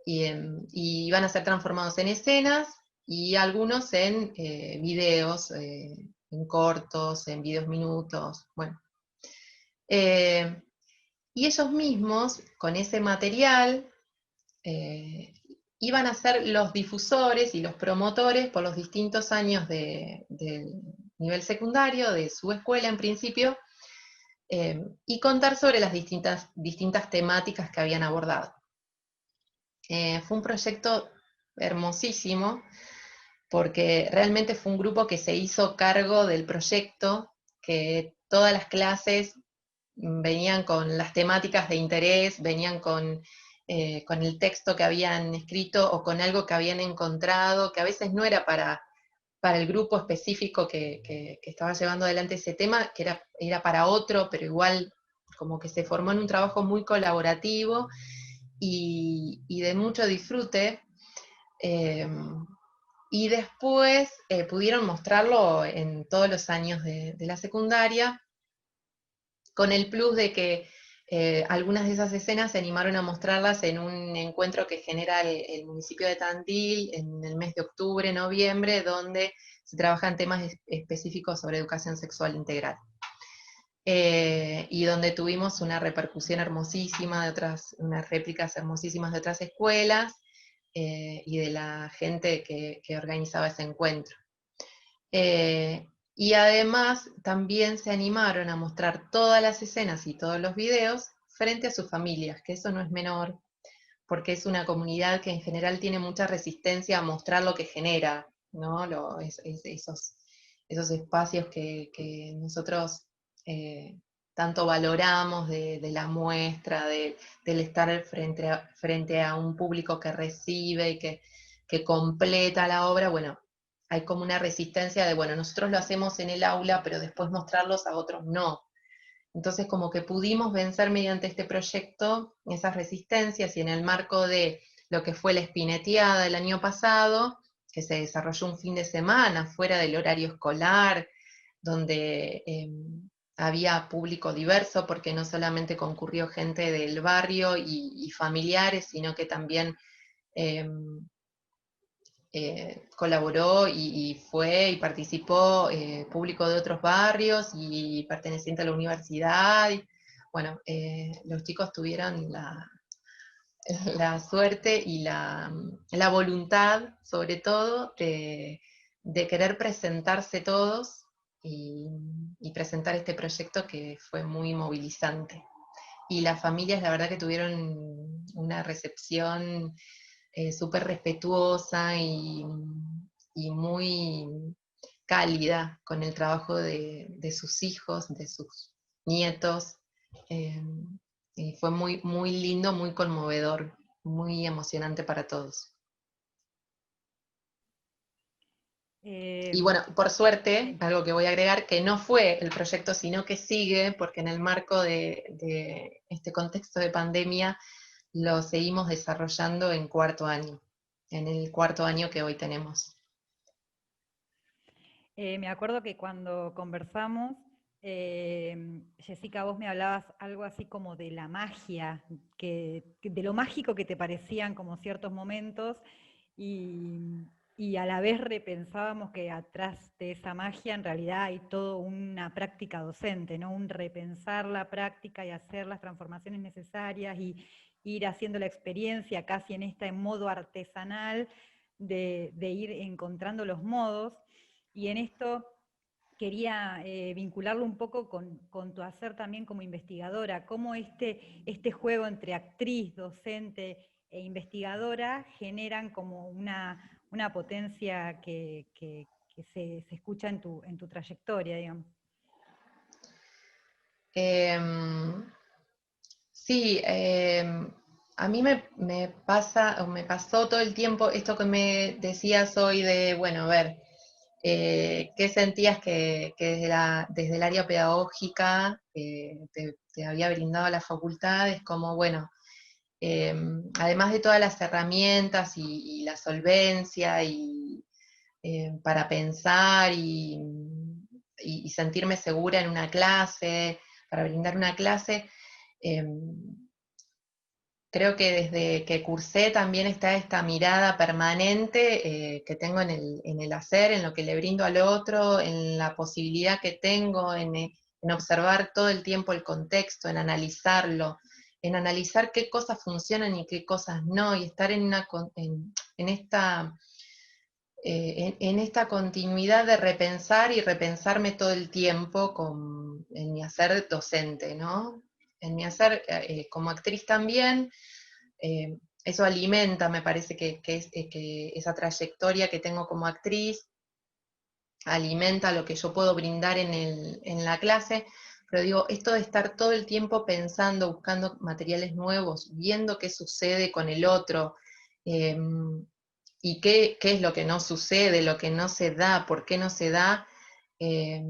y iban a ser transformados en escenas, y algunos en videos, en cortos, en videos minutos, bueno. Y ellos mismos, con ese material, iban a ser los difusores y los promotores por los distintos años del nivel secundario, de su escuela en principio, y contar sobre las distintas temáticas que habían abordado. Fue un proyecto hermosísimo, porque realmente fue un grupo que se hizo cargo del proyecto, que todas las clases venían con las temáticas de interés, venían con el texto que habían escrito o con algo que habían encontrado, que a veces no era para el grupo específico que estaba llevando adelante ese tema, que era para otro, pero igual como que se formó en un trabajo muy colaborativo y de mucho disfrute. Y después pudieron mostrarlo en todos los años de la secundaria, con el plus de que algunas de esas escenas se animaron a mostrarlas en un encuentro que genera el municipio de Tandil en el mes de octubre, noviembre, donde se trabajan temas específicos sobre educación sexual integral. Y donde tuvimos una repercusión hermosísima unas réplicas hermosísimas de otras escuelas, y de la gente que organizaba ese encuentro. Y además también se animaron a mostrar todas las escenas y todos los videos frente a sus familias, que eso no es menor, porque es una comunidad que en general tiene mucha resistencia a mostrar lo que genera, ¿no? Esos espacios que nosotros tanto valoramos de la muestra, del estar frente a un público que recibe y que completa la obra. Bueno, hay como una resistencia de, bueno, nosotros lo hacemos en el aula, pero después mostrarlos a otros no. Entonces, como que pudimos vencer mediante este proyecto esas resistencias, y en el marco de lo que fue la Espineteada el año pasado, que se desarrolló un fin de semana fuera del horario escolar, donde había público diverso, porque no solamente concurrió gente del barrio y familiares, sino que también colaboró y fue y participó público de otros barrios y perteneciente a la universidad. Bueno, los chicos tuvieron la suerte y la voluntad, sobre todo, de querer presentarse todos y presentar este proyecto, que fue muy movilizante. Y las familias, la verdad, que tuvieron una recepción súper respetuosa y muy cálida con el trabajo de sus hijos, de sus nietos. eh, y fue muy, muy lindo, muy conmovedor, muy emocionante para todos. Y bueno, por suerte, algo que voy a agregar, que no fue el proyecto, sino que sigue, porque en el marco de este contexto de pandemia lo seguimos desarrollando en cuarto año, en el cuarto año que hoy tenemos. Me acuerdo que cuando conversamos Jessica, vos me hablabas algo así como de la magia, de lo mágico que te parecían como ciertos momentos, y, y a la vez repensábamos que atrás de esa magia en realidad hay toda una práctica docente, ¿no? Un repensar la práctica y hacer las transformaciones necesarias y ir haciendo la experiencia casi en este modo artesanal de ir encontrando los modos. Y en esto quería vincularlo un poco con tu hacer también como investigadora, cómo este juego entre actriz, docente e investigadora generan como una potencia que se escucha en tu trayectoria, digamos. Em, sí, a mí me pasa, o me pasó todo el tiempo esto que me decías hoy de, bueno, a ver, ¿qué sentías que desde el área pedagógica te había brindado la facultad? Es como, bueno, además de todas las herramientas y la solvencia y para pensar y sentirme segura en una clase, para brindar una clase, creo que desde que cursé también está esta mirada permanente que tengo en el hacer, en lo que le brindo al otro, en la posibilidad que tengo en observar todo el tiempo el contexto, en analizarlo, en analizar qué cosas funcionan y qué cosas no, y estar en esta, en esta continuidad de repensar y repensarme todo el tiempo en mi hacer docente, ¿no? En mi hacer como actriz también. Eso alimenta, me parece que esa trayectoria que tengo como actriz alimenta lo que yo puedo brindar en la clase, pero digo, esto de estar todo el tiempo pensando, buscando materiales nuevos, viendo qué sucede con el otro, eh, y qué es lo que no sucede, lo que no se da, por qué no se da, eh,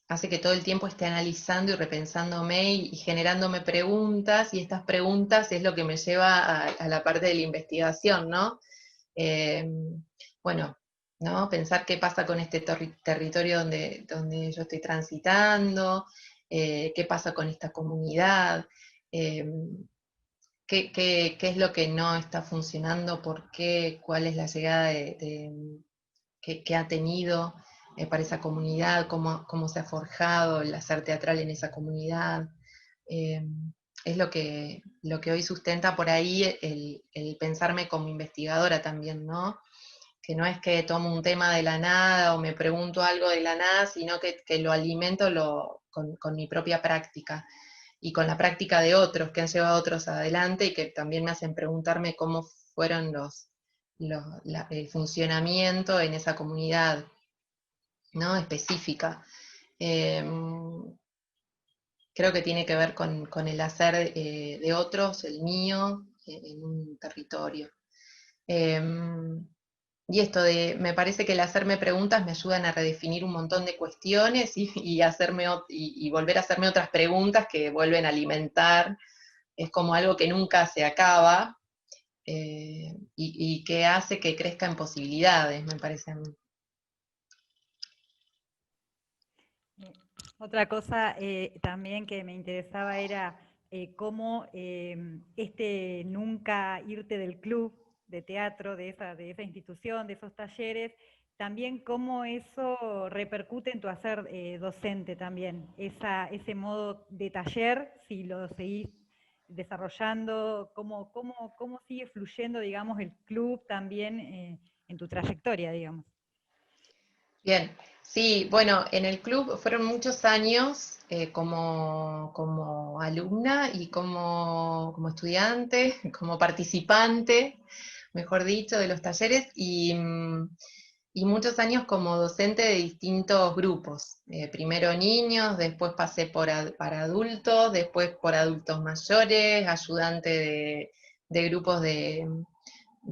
hace que todo el tiempo esté analizando y repensándome y generándome preguntas, y estas preguntas es lo que me lleva a la parte de la investigación, ¿no? Eh, bueno, ¿no? Pensar qué pasa con este territorio donde yo estoy transitando, qué pasa con esta comunidad, eh, qué es lo que no está funcionando, por qué, cuál es la llegada que ha tenido para esa comunidad, cómo se ha forjado el hacer teatral en esa comunidad. Eh, es lo que hoy sustenta por ahí el pensarme como investigadora también, ¿no? Que no es que tomo un tema de la nada o me pregunto algo de la nada, sino que lo alimento con mi propia práctica y con la práctica de otros que han llevado a otros adelante y que también me hacen preguntarme cómo fueron el funcionamiento en esa comunidad, ¿no? Específica. Eh, Creo que tiene que ver con el hacer de otros, el mío, en un territorio. Eh, y esto me parece que el hacerme preguntas me ayudan a redefinir un montón de cuestiones y volver a hacerme otras preguntas que vuelven a alimentar. Es como algo que nunca se acaba y que hace que crezca en posibilidades, me parece a mí. Otra cosa también que me interesaba era cómo este nunca irte del club de teatro, de esa institución, de esos talleres, también cómo eso repercute en tu hacer docente también, ese modo de taller, si lo seguís desarrollando, cómo sigue fluyendo, digamos, el club también en tu trayectoria, digamos. Bien, sí, bueno, en el club fueron muchos años como alumna y como estudiante, como participante, mejor dicho, de los talleres y muchos años como docente de distintos grupos. Primero niños, después pasé para adultos, después por adultos mayores, ayudante de grupos de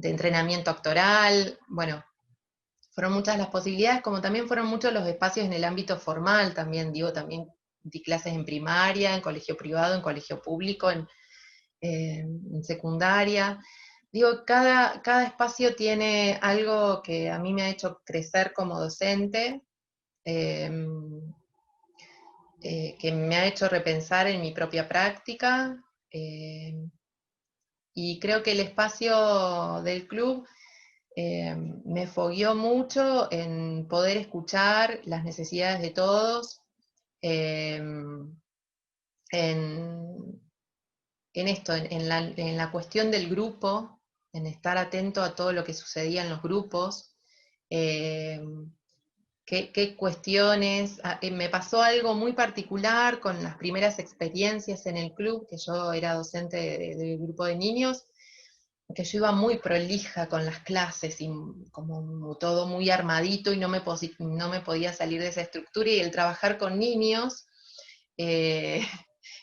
entrenamiento actoral, bueno, fueron muchas las posibilidades, como también fueron muchos los espacios en el ámbito formal, también digo, también di clases en primaria, en colegio privado, en colegio público, en secundaria. Digo, cada espacio tiene algo que a mí me ha hecho crecer como docente, eh, que me ha hecho repensar en mi propia práctica, y creo que el espacio del club me fogueó mucho en poder escuchar las necesidades de todos, eh, en, en esto, en la cuestión del grupo, en estar atento a todo lo que sucedía en los grupos, eh, qué cuestiones. Me pasó algo muy particular con las primeras experiencias en el club, que yo era docente del grupo de niños, que yo iba muy prolija con las clases y como todo muy armadito y no me podía salir de esa estructura, y el trabajar con niños eh,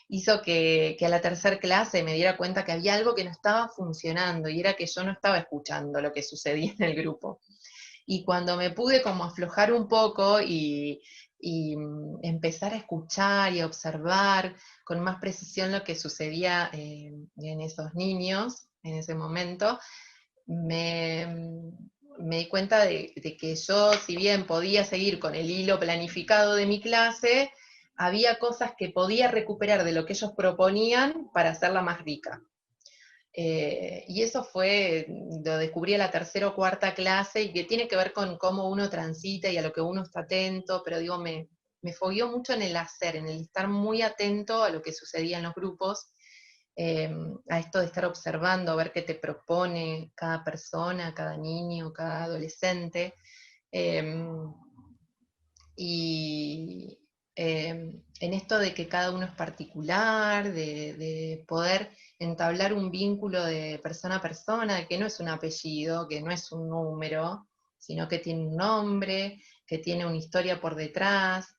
hizo que a la tercera clase me diera cuenta que había algo que no estaba funcionando, y era que yo no estaba escuchando lo que sucedía en el grupo. Y cuando me pude como aflojar un poco y empezar a escuchar y a observar con más precisión lo que sucedía en esos niños en ese momento, me, me di cuenta de que yo, si bien podía seguir con el hilo planificado de mi clase, había cosas que podía recuperar de lo que ellos proponían para hacerla más rica. Y eso lo descubrí a la tercera o cuarta clase, y que tiene que ver con cómo uno transita y a lo que uno está atento, pero digo, me fogueó mucho en el hacer, en el estar muy atento a lo que sucedía en los grupos, a esto de estar observando, a ver qué te propone cada persona, cada niño, cada adolescente. Eh, y en esto de que cada uno es particular, de poder entablar un vínculo de persona a persona, de que no es un apellido, que no es un número, sino que tiene un nombre, que tiene una historia por detrás.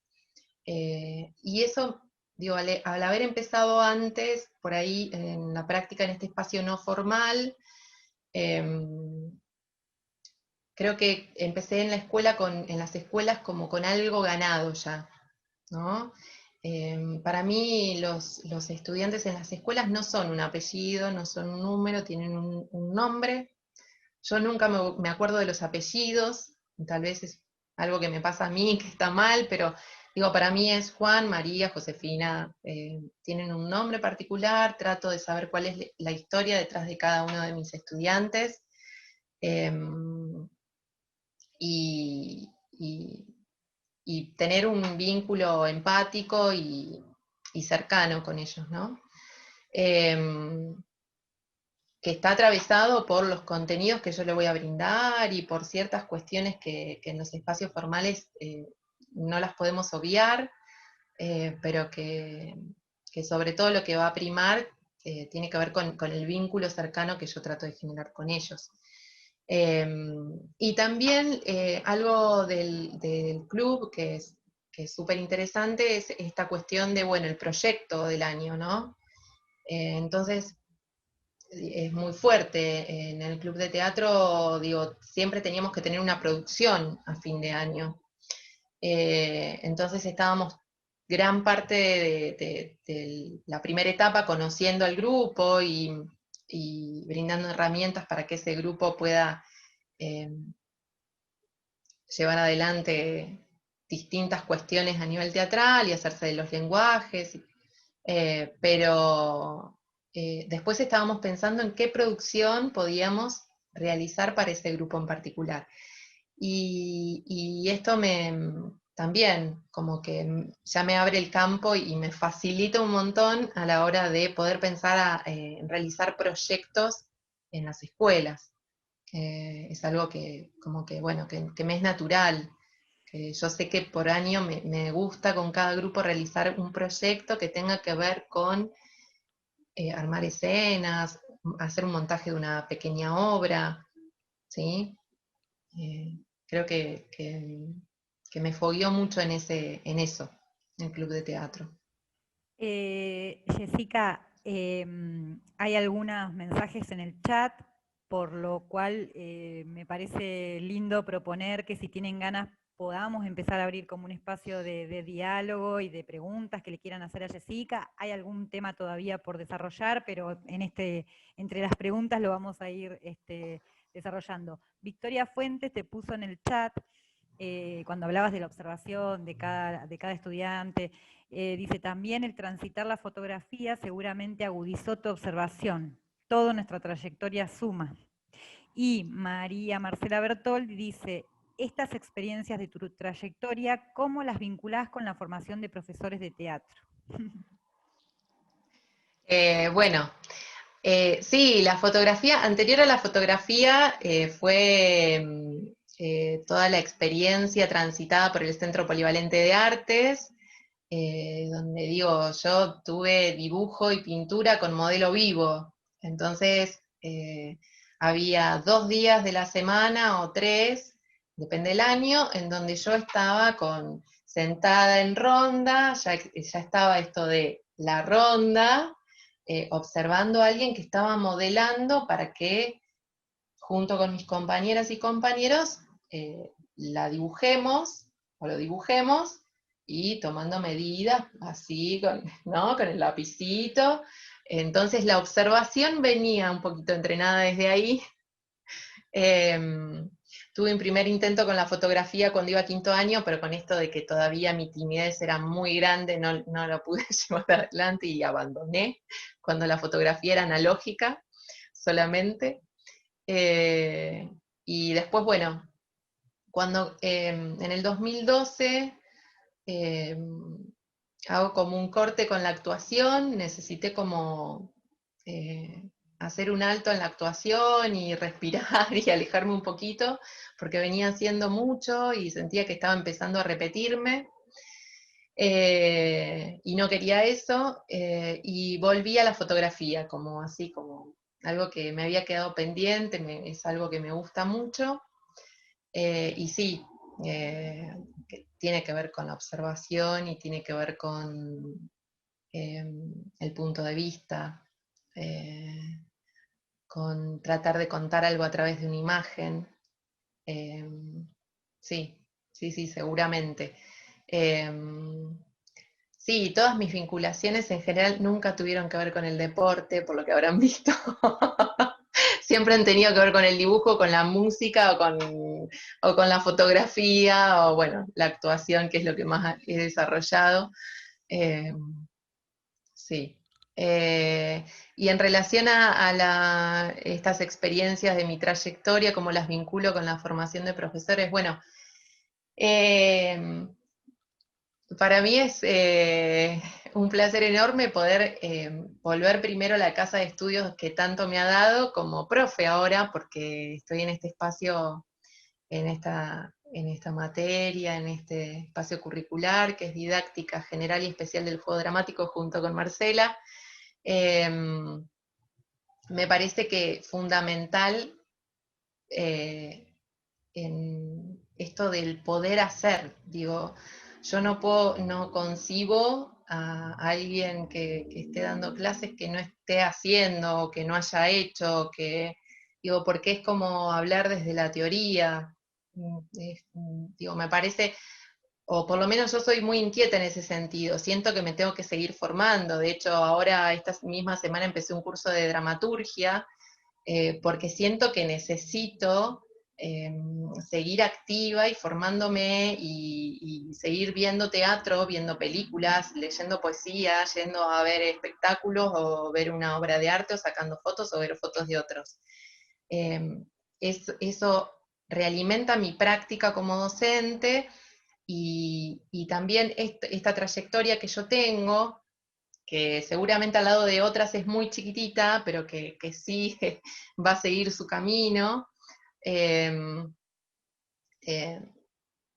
Y eso, digo, al haber empezado antes, por ahí en la práctica en este espacio no formal, creo que empecé en la escuela en las escuelas como con algo ganado ya, ¿no? Para mí los estudiantes en las escuelas no son un apellido, no son un número, tienen un nombre. Yo nunca me acuerdo de los apellidos, tal vez es algo que me pasa a mí, que está mal, pero digo, para mí es Juan, María, Josefina, tienen un nombre particular, trato de saber cuál es la historia detrás de cada uno de mis estudiantes. Y, y- y tener un vínculo empático y cercano con ellos, ¿no? Em, que está atravesado por los contenidos que yo le voy a brindar y por ciertas cuestiones que en los espacios formales no las podemos obviar, pero que sobre todo lo que va a primar tiene que ver con el vínculo cercano que yo trato de generar con ellos. Y también algo del club que es súper interesante es esta cuestión de, bueno, el proyecto del año, ¿no? Entonces, es muy fuerte. En el club de teatro, digo, siempre teníamos que tener una producción a fin de año. Entonces estábamos gran parte de la primera etapa conociendo al grupo y brindando herramientas para que ese grupo pueda eh, llevar adelante distintas cuestiones a nivel teatral y hacerse de los lenguajes, pero después estábamos pensando en qué producción podíamos realizar para ese grupo en particular. Y esto también como que ya me abre el campo y me facilita un montón a la hora de poder pensar en realizar proyectos en las escuelas. Es algo que como que, bueno, que me es natural, que yo sé que por año me gusta con cada grupo realizar un proyecto que tenga que ver con armar escenas, hacer un montaje de una pequeña obra, ¿sí? Eh, creo que me fogueó mucho en eso, en el club de teatro. Jessica, hay algunos mensajes en el chat, por lo cual me parece lindo proponer que si tienen ganas podamos empezar a abrir como un espacio de diálogo y de preguntas que le quieran hacer a Jessica. Hay algún tema todavía por desarrollar, pero entre las preguntas lo vamos a ir desarrollando. Victoria Fuentes te puso en el chat cuando hablabas de la observación de cada estudiante, dice también el transitar la fotografía seguramente agudizó tu observación, toda nuestra trayectoria suma. Y María Marcela Bertoldi dice, estas experiencias de tu trayectoria, ¿cómo las vinculás con la formación de profesores de teatro? Bueno, sí, la fotografía, anterior a la fotografía, fue toda la experiencia transitada por el Centro Polivalente de Artes, donde digo, yo tuve dibujo y pintura con modelo vivo. Entonces, había 2 días de la semana o 3, depende del año, en donde yo estaba sentada en ronda, ya estaba esto de la ronda, observando a alguien que estaba modelando para que, junto con mis compañeras y compañeros, la dibujemos o lo dibujemos y tomando medidas así, ¿no? Con el lapicito. Entonces la observación venía un poquito entrenada desde ahí. Tuve un primer intento con la fotografía cuando iba a 5.º año, pero con esto de que todavía mi timidez era muy grande, no lo pude llevar adelante y abandoné cuando la fotografía era analógica solamente. Y después, bueno, cuando en el 2012 eh, hago como un corte con la actuación, necesité como hacer un alto en la actuación y respirar y alejarme un poquito, porque venía haciendo mucho y sentía que estaba empezando a repetirme. Y no quería eso, y volví a la fotografía, como así, como algo que me había quedado pendiente, es algo que me gusta mucho, y sí, que tiene que ver con la observación y tiene que ver con el punto de vista, eh, con tratar de contar algo a través de una imagen. eh, sí, sí, seguramente. Eh, sí, todas mis vinculaciones en general nunca tuvieron que ver con el deporte, por lo que habrán visto. Siempre han tenido que ver con el dibujo, con la música o con la fotografía o bueno, la actuación, que es lo que más he desarrollado. Eh, sí. Eh, y en relación a estas experiencias de mi trayectoria, cómo las vinculo con la formación de profesores, bueno, eh, para mí es un placer enorme poder volver primero a la casa de estudios que tanto me ha dado como profe ahora, porque estoy en este espacio, en esta materia, en este espacio curricular, que es didáctica general y especial del juego dramático junto con Marcela. Me parece que fundamental en esto del poder hacer. Digo, yo no concibo a alguien que esté dando clases que no esté haciendo, que no haya hecho, porque es como hablar desde la teoría. Digo, me parece, o por lo menos yo soy muy inquieta en ese sentido, siento que me tengo que seguir formando. De hecho, ahora esta misma semana empecé un curso de dramaturgia, porque siento que necesito eh, seguir activa y formándome y seguir viendo teatro, viendo películas, leyendo poesía, yendo a ver espectáculos o ver una obra de arte o sacando fotos o ver fotos de otros. Eh, eso realimenta mi práctica como docente y también esta trayectoria que yo tengo, que seguramente al lado de otras es muy chiquitita, pero que sí va a seguir su camino. Eh, eh,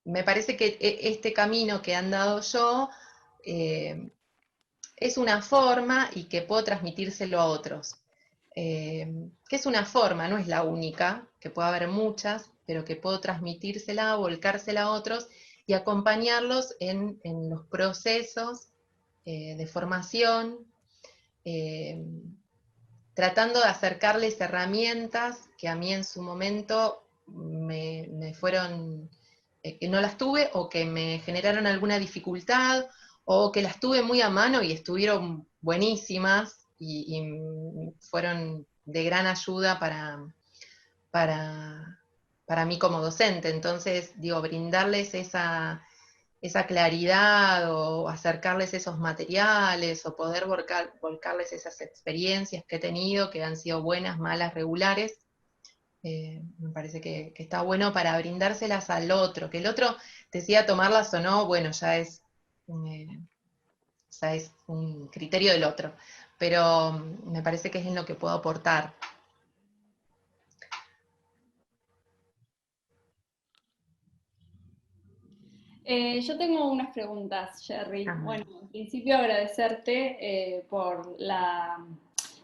Me parece que este camino que han dado yo eh, es una forma y que puedo transmitírselo a otros. Que es una forma, no es la única, que puede haber muchas, pero que puedo transmitírsela, volcársela a otros y acompañarlos en los procesos de formación, eh, tratando de acercarles herramientas que a mí en su momento me fueron, que no las tuve o que me generaron alguna dificultad o que las tuve muy a mano y estuvieron buenísimas y fueron de gran ayuda para para mí como docente. Entonces, digo, brindarles esa claridad o acercarles esos materiales o poder volcarles esas experiencias que he tenido, que han sido buenas, malas, regulares, me parece que está bueno para brindárselas al otro, que el otro decida tomarlas o no, bueno, eh, ya es un criterio del otro, pero me parece que es en lo que puedo aportar. Yo tengo unas preguntas, Jerry. Ajá. Bueno, en principio agradecerte por la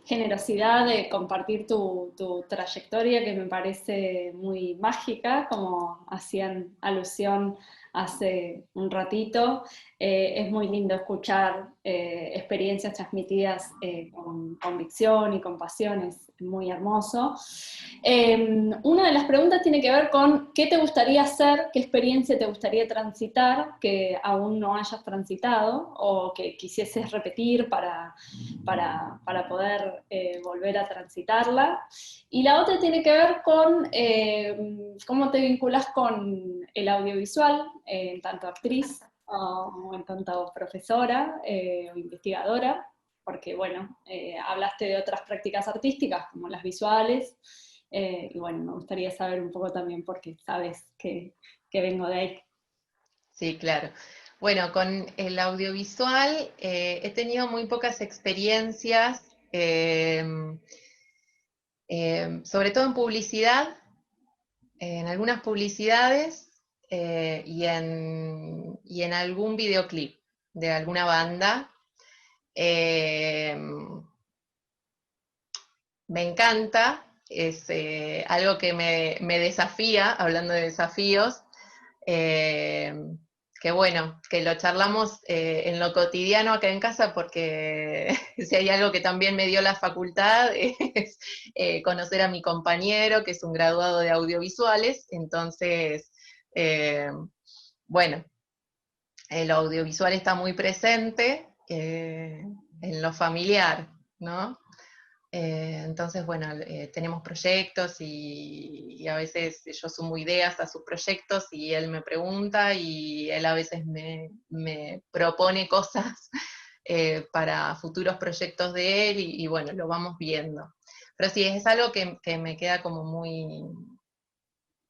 generosidad de compartir tu trayectoria, que me parece muy mágica, como hacían alusión hace un ratito. Es muy lindo escuchar experiencias transmitidas con convicción y con pasión, es muy hermoso. Una de las preguntas tiene que ver con qué te gustaría hacer, qué experiencia te gustaría transitar que aún no hayas transitado o que quisieses repetir para poder volver a transitarla. Y la otra tiene que ver con cómo te vinculas con el audiovisual, en tanto actriz o en tanto profesora o investigadora, porque bueno, hablaste de otras prácticas artísticas como las visuales, y bueno, me gustaría saber un poco también porque sabes que vengo de ahí. Sí, claro. Bueno, con el audiovisual he tenido muy pocas experiencias, sobre todo en publicidad, en algunas publicidades y en algún videoclip de alguna banda. Eh, Me encanta, es algo que me desafía, hablando de desafíos, eh, que bueno, que lo charlamos en lo cotidiano acá en casa, porque si hay algo que también me dio la facultad es conocer a mi compañero, que es un graduado de audiovisuales, entonces, eh, bueno, el audiovisual está muy presente en lo familiar, ¿no? Entonces, bueno, tenemos proyectos y a veces yo sumo ideas a sus proyectos y él me pregunta y él a veces me propone cosas para futuros proyectos de él y bueno, lo vamos viendo. Pero sí, es algo que me queda como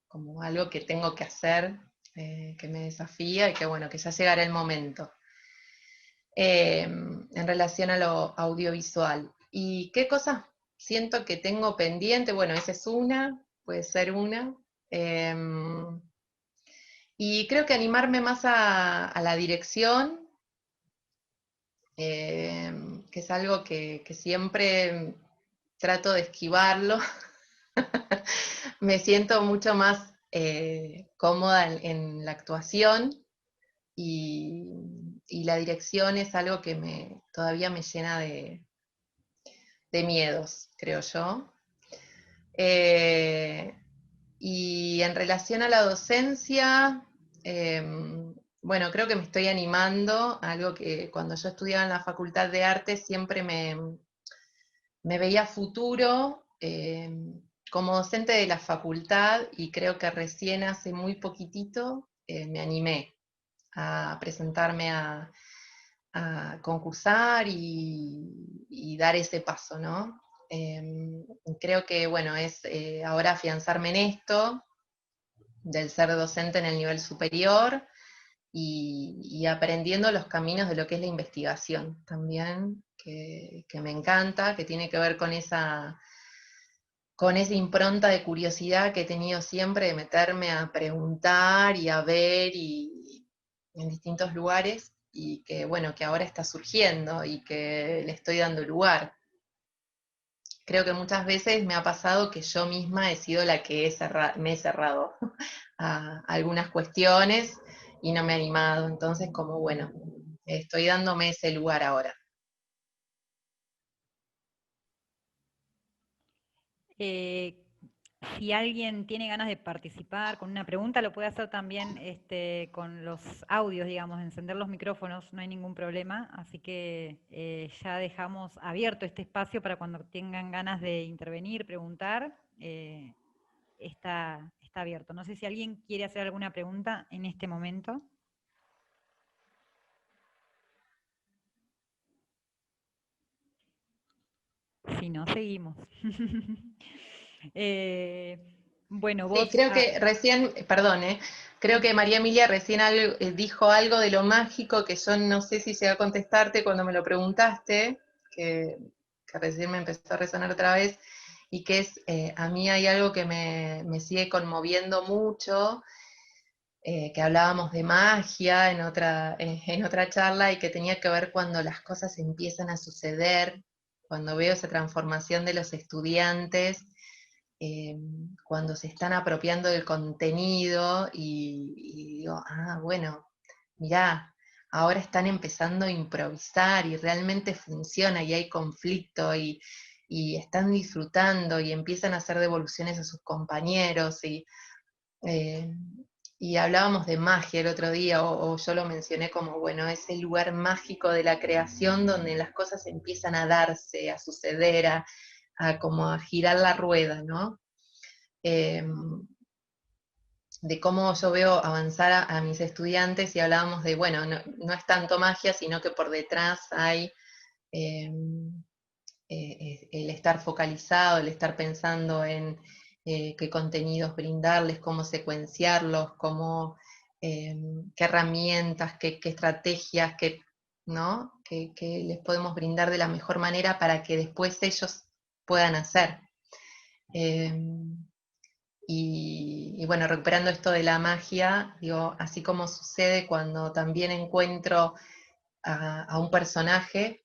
como algo que tengo que hacer, que me desafía y que bueno, que ya llegará el momento. En relación a lo audiovisual. ¿Y qué cosas siento que tengo pendiente? Bueno, esa es una, puede ser una. Y creo que animarme más a la dirección, que es algo que siempre trato de esquivarlo. Me siento mucho más cómoda en la actuación y la dirección es algo que todavía me llena de miedos, creo yo. Eh, y en relación a la docencia, bueno, creo que me estoy animando, algo que cuando yo estudiaba en la Facultad de Arte siempre me veía futuro como docente de la facultad y creo que recién hace muy poquitito me animé a presentarme a concursar y dar ese paso, ¿no? Creo que, bueno, es ahora afianzarme en esto, del ser docente en el nivel superior y aprendiendo los caminos de lo que es la investigación también, que me encanta, que tiene que ver con esa impronta de curiosidad que he tenido siempre de meterme a preguntar y a ver y en distintos lugares y que bueno, que ahora está surgiendo y que le estoy dando lugar. Creo que muchas veces me ha pasado que yo misma he sido la que me he cerrado a algunas cuestiones y no me he animado, entonces como bueno, estoy dándome ese lugar ahora. Eh, si alguien tiene ganas de participar con una pregunta, lo puede hacer también con los audios, digamos, encender los micrófonos, no hay ningún problema. Así que ya dejamos abierto este espacio para cuando tengan ganas de intervenir, preguntar, está está abierto. No sé si alguien quiere hacer alguna pregunta en este momento. Si no, seguimos. Bueno, vos... Sí, creo que recién, perdón, creo que María Emilia recién dijo algo de lo mágico que yo no sé si llegué a contestarte cuando me lo preguntaste, que recién me empezó a resonar otra vez, y que es, a mí hay algo que me sigue conmoviendo mucho, que hablábamos de magia en otra charla y que tenía que ver cuando las cosas empiezan a suceder, cuando veo esa transformación de los estudiantes, cuando se están apropiando del contenido y digo, bueno, mirá, ahora están empezando a improvisar y realmente funciona y hay conflicto y están disfrutando y empiezan a hacer devoluciones a sus compañeros eh, y hablábamos de magia el otro día, o yo lo mencioné como, bueno, ese lugar mágico de la creación donde las cosas empiezan a darse, a suceder, como a girar la rueda, ¿no? De cómo yo veo avanzar a mis estudiantes y hablábamos de, bueno, no es tanto magia, sino que por detrás hay eh, el estar focalizado, el estar pensando en qué contenidos brindarles, cómo secuenciarlos, qué herramientas, qué estrategias, ¿no? que les podemos brindar de la mejor manera para que después ellos puedan hacer. Y bueno, recuperando esto de la magia, digo, así como sucede cuando también encuentro a un personaje,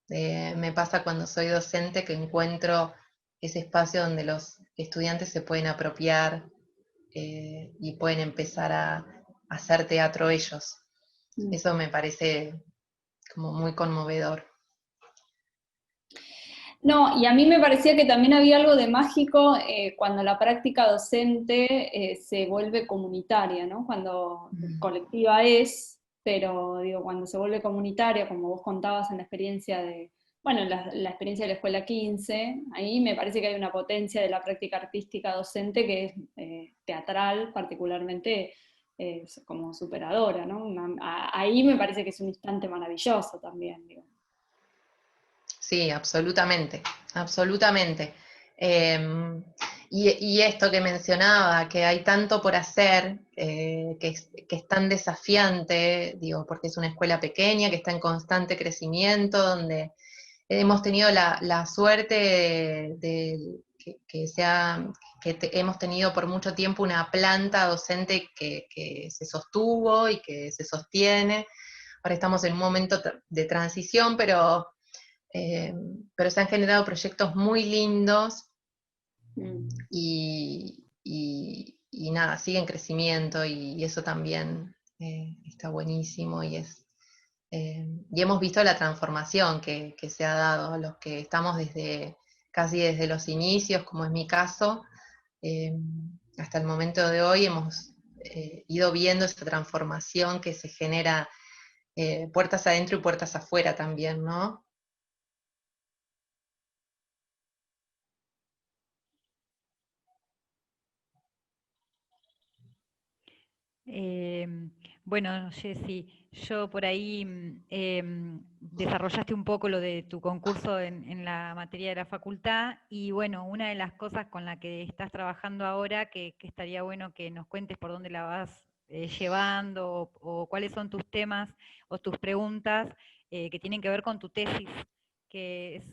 me pasa cuando soy docente que encuentro ese espacio donde los estudiantes se pueden apropiar y pueden empezar a hacer teatro ellos. Eso me parece como muy conmovedor. No, y a mí me parecía que también había algo de mágico cuando la práctica docente se vuelve comunitaria, ¿no? Cuando colectiva es, pero digo, cuando se vuelve comunitaria, como vos contabas en la experiencia de, bueno, la experiencia de la Escuela 15, ahí me parece que hay una potencia de la práctica artística docente que es teatral, particularmente como superadora, ¿no? Ahí me parece que es un instante maravilloso también, digo. Sí, absolutamente, absolutamente. Y esto que mencionaba, que hay tanto por hacer, que es tan desafiante, digo, porque es una escuela pequeña, que está en constante crecimiento, donde hemos tenido la suerte hemos tenido por mucho tiempo una planta docente que se sostuvo y que se sostiene. Ahora estamos en un momento de transición, pero se han generado proyectos muy lindos y nada, sigue en crecimiento y eso también está buenísimo y hemos visto la transformación que se ha dado, los que estamos casi desde los inicios, como es mi caso, hasta el momento de hoy hemos ido viendo esa transformación que se genera puertas adentro y puertas afuera también, ¿no? Bueno, Jessy, yo por ahí desarrollaste un poco lo de tu concurso en la materia de la facultad y bueno, una de las cosas con la que estás trabajando ahora, que estaría bueno que nos cuentes por dónde la vas llevando o cuáles son tus temas o tus preguntas que tienen que ver con tu tesis,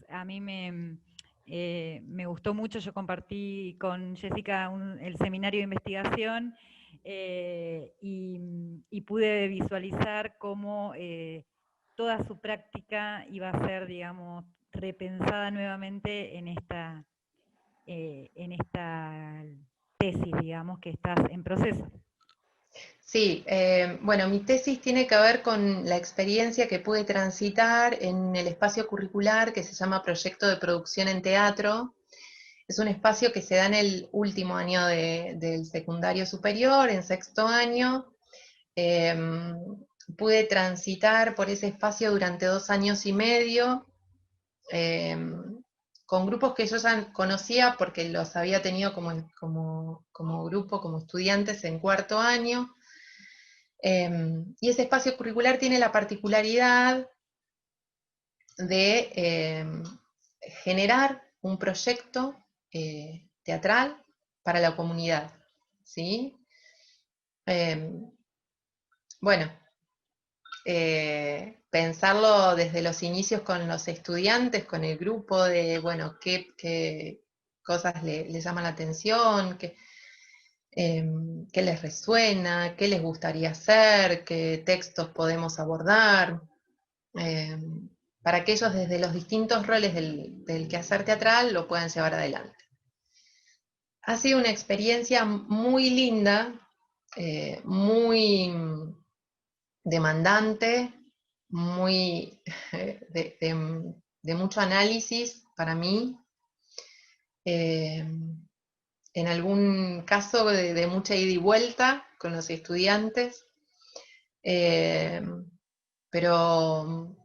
a mí me gustó mucho, yo compartí con Jessica el seminario de investigación y pude visualizar cómo toda su práctica iba a ser, digamos, repensada nuevamente en esta tesis, digamos, que estás en proceso. Sí, bueno, mi tesis tiene que ver con la experiencia que pude transitar en el espacio curricular que se llama Proyecto de Producción en Teatro. Es un espacio que se da en el último año del secundario superior, en sexto año. Pude transitar por ese espacio durante 2 años y medio, con grupos que yo ya conocía porque los había tenido como como grupo, como estudiantes en cuarto año. Y ese espacio curricular tiene la particularidad de generar un proyecto teatral para la comunidad, ¿sí? Bueno, pensarlo desde los inicios con los estudiantes, con el grupo, de, bueno, qué cosas les llaman la atención, qué les resuena, qué les gustaría hacer, qué textos podemos abordar, para que ellos desde los distintos roles del quehacer teatral lo puedan llevar adelante. Ha sido una experiencia muy linda, muy demandante, muy de mucho análisis para mí, en algún caso de mucha ida y vuelta con los estudiantes, pero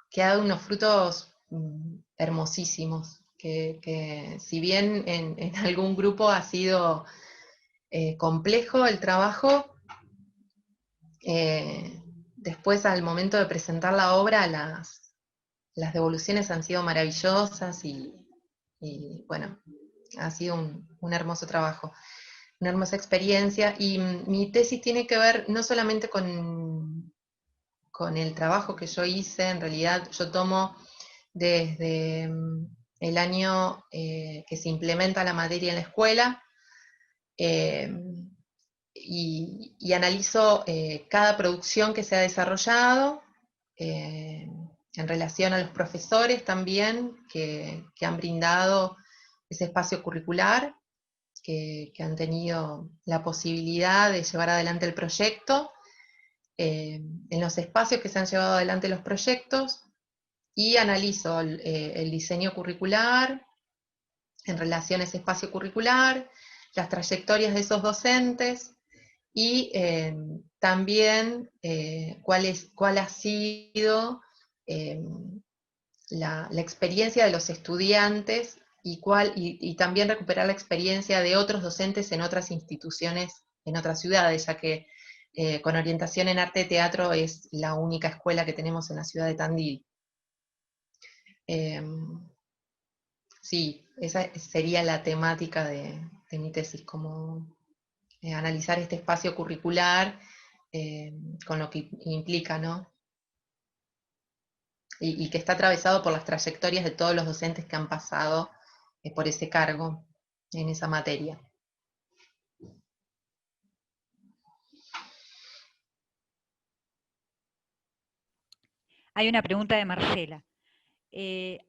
que ha dado unos frutos hermosísimos, que si bien en algún grupo ha sido complejo el trabajo, después al momento de presentar la obra las devoluciones han sido maravillosas y bueno, ha sido un hermoso trabajo, una hermosa experiencia, y mi tesis tiene que ver no solamente con el trabajo que yo hice. En realidad yo tomo desde el año que se implementa la materia en la escuela, y analizo cada producción que se ha desarrollado, en relación a los profesores también que han brindado ese espacio curricular, que han tenido la posibilidad de llevar adelante el proyecto, en los espacios que se han llevado adelante los proyectos, y analizo el diseño curricular en relación a ese espacio curricular, las trayectorias de esos docentes, y también cuál ha sido la experiencia de los estudiantes, y también recuperar la experiencia de otros docentes en otras instituciones, en otras ciudades, ya que con orientación en arte y teatro es la única escuela que tenemos en la ciudad de Tandil. Sí, esa sería la temática de mi tesis, como analizar este espacio curricular con lo que implica, ¿no? Y que está atravesado por las trayectorias de todos los docentes que han pasado por ese cargo en esa materia. Hay una pregunta de Marcela.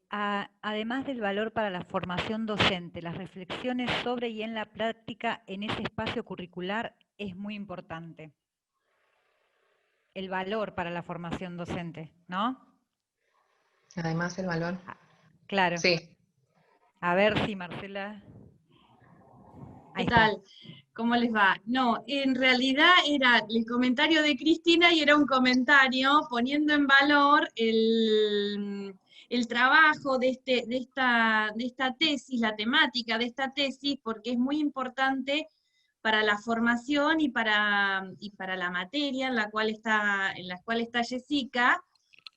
Además del valor para la formación docente, las reflexiones sobre y en la práctica en ese espacio curricular es muy importante. El valor para la formación docente, ¿no? Además el valor. Claro. Sí. A ver si Marcela... ¿Qué tal? ¿Cómo les va? No, en realidad era el comentario de Cristina y era un comentario poniendo en valor el trabajo de esta tesis, la temática de esta tesis, porque es muy importante para la formación y para la materia en la cual está Jessica,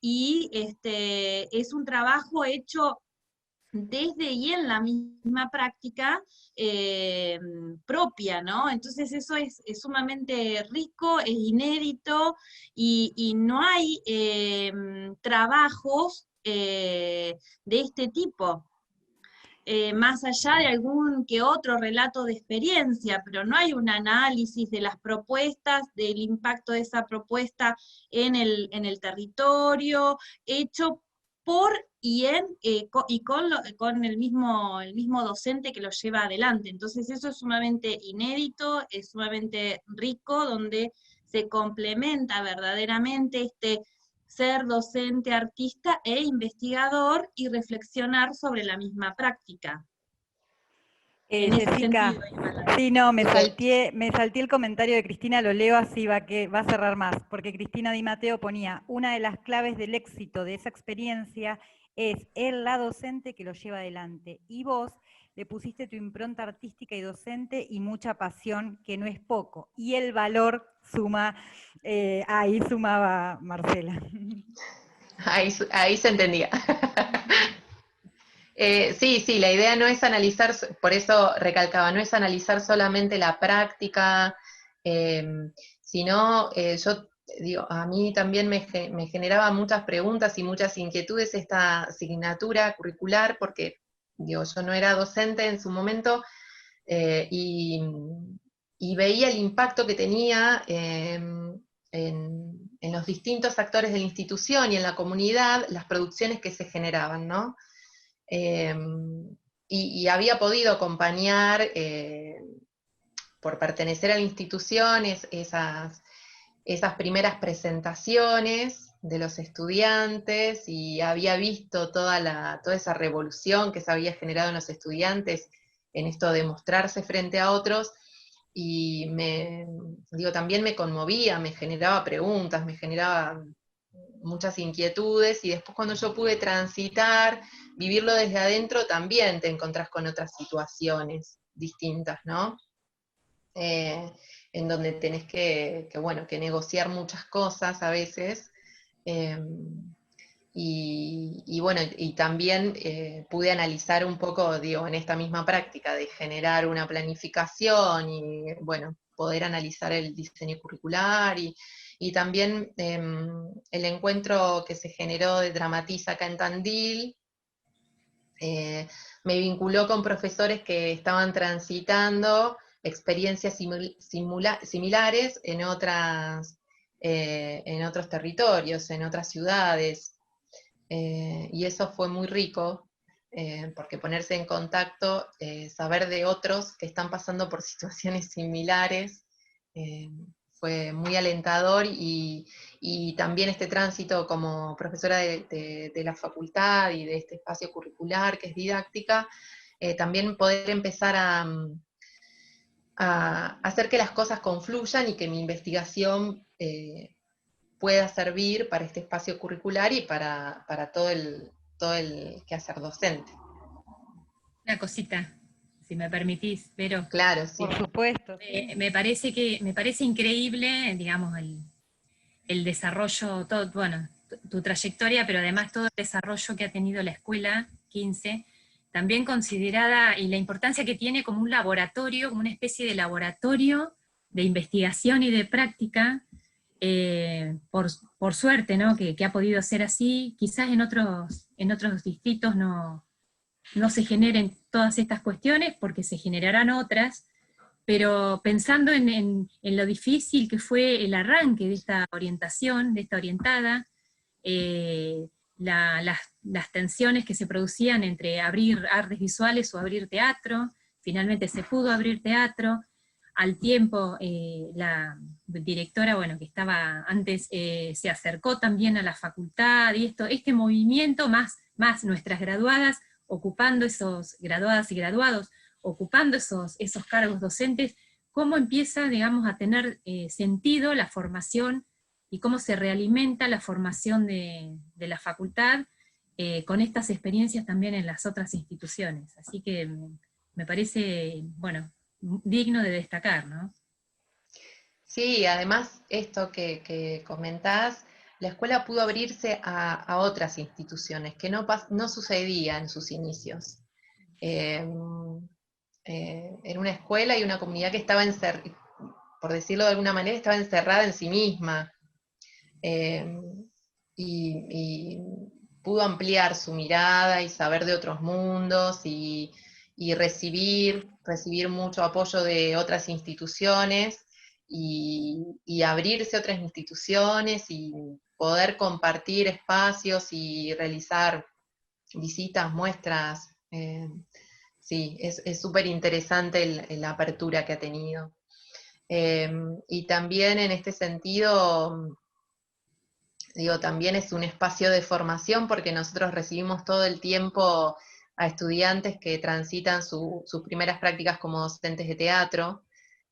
y es un trabajo hecho desde y en la misma práctica propia, ¿no? Entonces eso es sumamente rico, es inédito, y no hay trabajos de este tipo. Más allá de algún que otro relato de experiencia, pero no hay un análisis de las propuestas, del impacto de esa propuesta en el territorio, hecho por y con el mismo docente que lo lleva adelante. Entonces eso es sumamente inédito, es sumamente rico, donde se complementa verdaderamente este ser docente, artista e investigador, y reflexionar sobre la misma práctica. En ese Jessica, sentido, sí, no, me salté el comentario de Cristina, lo leo así, va a cerrar más, porque Cristina Di Matteo ponía, una de las claves del éxito de esa experiencia es la docente que lo lleva adelante, y vos le pusiste tu impronta artística y docente y mucha pasión, que no es poco. Y el valor suma, ahí sumaba Marcela. Ahí se entendía. Sí, la idea no es analizar, por eso recalcaba, no es analizar solamente la práctica, sino yo digo, a mí también me generaba muchas preguntas y muchas inquietudes esta asignatura curricular, porque digo, yo no era docente en su momento, y veía el impacto que tenía en los distintos actores de la institución y en la comunidad, las producciones que se generaban, ¿no? Y había podido acompañar, por pertenecer a la institución, esas primeras presentaciones de los estudiantes, y había visto toda esa revolución que se había generado en los estudiantes en esto de mostrarse frente a otros, y también me conmovía, me generaba preguntas, me generaba muchas inquietudes, y después cuando yo pude transitar, vivirlo desde adentro, también te encontrás con otras situaciones distintas, ¿no? En donde tenés que negociar muchas cosas a veces, y también pude analizar un poco, digo, en esta misma práctica de generar una planificación y, bueno, poder analizar el diseño curricular, y también el encuentro que se generó de Dramatiza acá en Tandil, me vinculó con profesores que estaban transitando experiencias similares en otros territorios, en otras ciudades, y eso fue muy rico, porque ponerse en contacto, saber de otros que están pasando por situaciones similares, fue muy alentador, y también este tránsito como profesora de la facultad y de este espacio curricular que es didáctica, también poder empezar a hacer que las cosas confluyan y que mi investigación pueda servir para este espacio curricular y para todo el quehacer docente. Una cosita, si me permitís, pero Claro, sí. Por supuesto. me parece increíble, digamos, el desarrollo, todo, bueno, tu trayectoria, pero además todo el desarrollo que ha tenido la Escuela 15, también considerada, y la importancia que tiene como un laboratorio, como una especie de laboratorio de investigación y de práctica, por suerte, ¿no? Que ha podido ser así. Quizás en otros distritos no se generen todas estas cuestiones, porque se generarán otras, pero pensando en lo difícil que fue el arranque de esta orientación, de esta orientada, las tensiones que se producían entre abrir artes visuales o abrir teatro, finalmente se pudo abrir teatro. Al tiempo, la directora, bueno, que estaba antes, se acercó también a la facultad, y este movimiento, más nuestras graduadas ocupando graduadas y graduados, ocupando esos cargos docentes, cómo empieza, digamos, a tener sentido la formación y cómo se realimenta la formación de la facultad con estas experiencias también en las otras instituciones. Así que me parece, bueno, digno de destacar, ¿no? Sí, además esto que comentás, la escuela pudo abrirse a otras instituciones, que no sucedía en sus inicios. Era una escuela y una comunidad que estaba por decirlo de alguna manera, estaba encerrada en sí misma, y pudo ampliar su mirada y saber de otros mundos, y recibir mucho apoyo de otras instituciones, y abrirse a otras instituciones y poder compartir espacios y realizar visitas, muestras. Sí, es súper interesante la apertura que ha tenido. Y también en este sentido, digo, también es un espacio de formación, porque nosotros recibimos todo el tiempo a estudiantes que transitan sus primeras prácticas como docentes de teatro,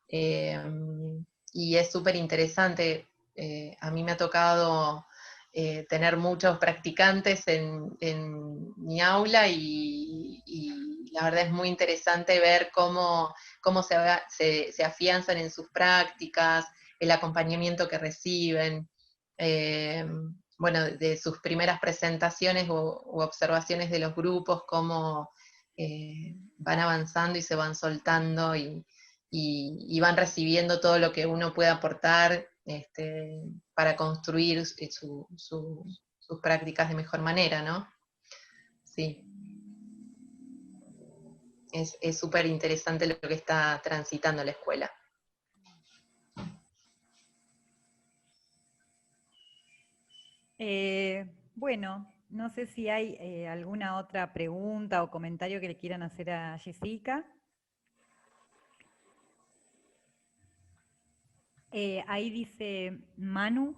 y es súper interesante. A mí me ha tocado tener muchos practicantes en mi aula, y La verdad es muy interesante ver cómo se afianzan en sus prácticas, el acompañamiento que reciben, bueno, de sus primeras presentaciones u observaciones de los grupos, cómo van avanzando y se van soltando y van recibiendo todo lo que uno puede aportar para construir sus prácticas de mejor manera, ¿no? Sí. Es súper interesante lo que está transitando la escuela. Bueno, no sé si hay alguna otra pregunta o comentario que le quieran hacer a Jessica. Ahí dice Manu,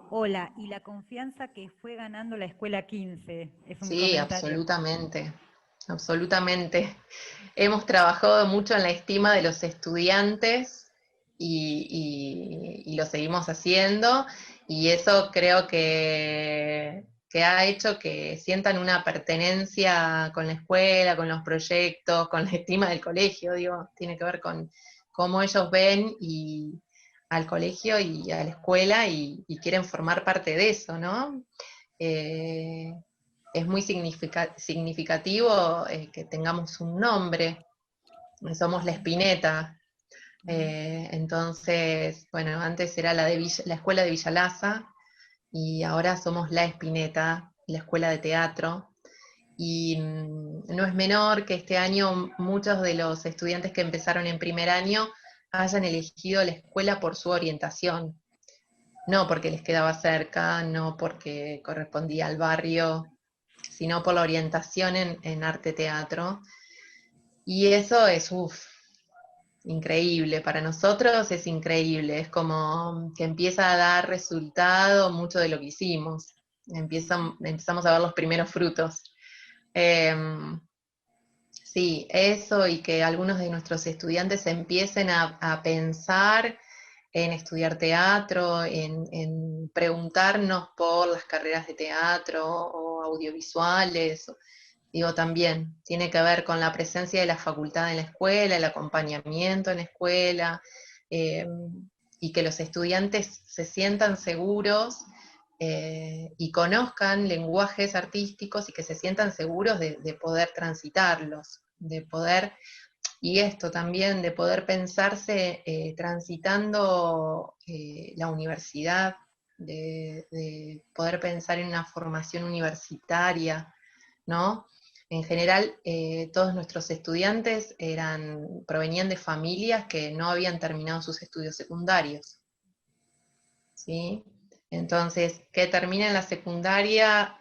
hola, y la confianza que fue ganando la escuela 15, es un Sí, comentario. absolutamente, absolutamente. Hemos trabajado mucho en la estima de los estudiantes y lo seguimos haciendo, y eso creo que ha hecho que sientan una pertenencia con la escuela, con los proyectos, con la estima del colegio, digo, tiene que ver con cómo ellos ven al colegio y a la escuela y quieren formar parte de eso, ¿no? Es muy significativo que tengamos un nombre, somos La Espineta. Entonces, bueno, antes era la escuela de Villa Lasa, y ahora somos La Espineta, la escuela de teatro. Y no es menor que este año muchos de los estudiantes que empezaron en primer año hayan elegido la escuela por su orientación, no porque les quedaba cerca, no porque correspondía al barrio, sino por la orientación en arte-teatro. Y eso es, increíble. Para nosotros es increíble. Es como que empieza a dar resultado mucho de lo que hicimos. Empezamos a ver los primeros frutos. Sí, eso, y que algunos de nuestros estudiantes empiecen a pensar en estudiar teatro, en preguntarnos por las carreras de teatro o audiovisuales. Digo, también tiene que ver con la presencia de la facultad en la escuela, el acompañamiento en la escuela, y que los estudiantes se sientan seguros y conozcan lenguajes artísticos y que se sientan seguros de poder transitarlos, de poder, y esto también, de poder pensarse transitando la universidad, de poder pensar en una formación universitaria, ¿no? En general, todos nuestros estudiantes provenían de familias que no habían terminado sus estudios secundarios, ¿sí? Entonces, que terminen la secundaria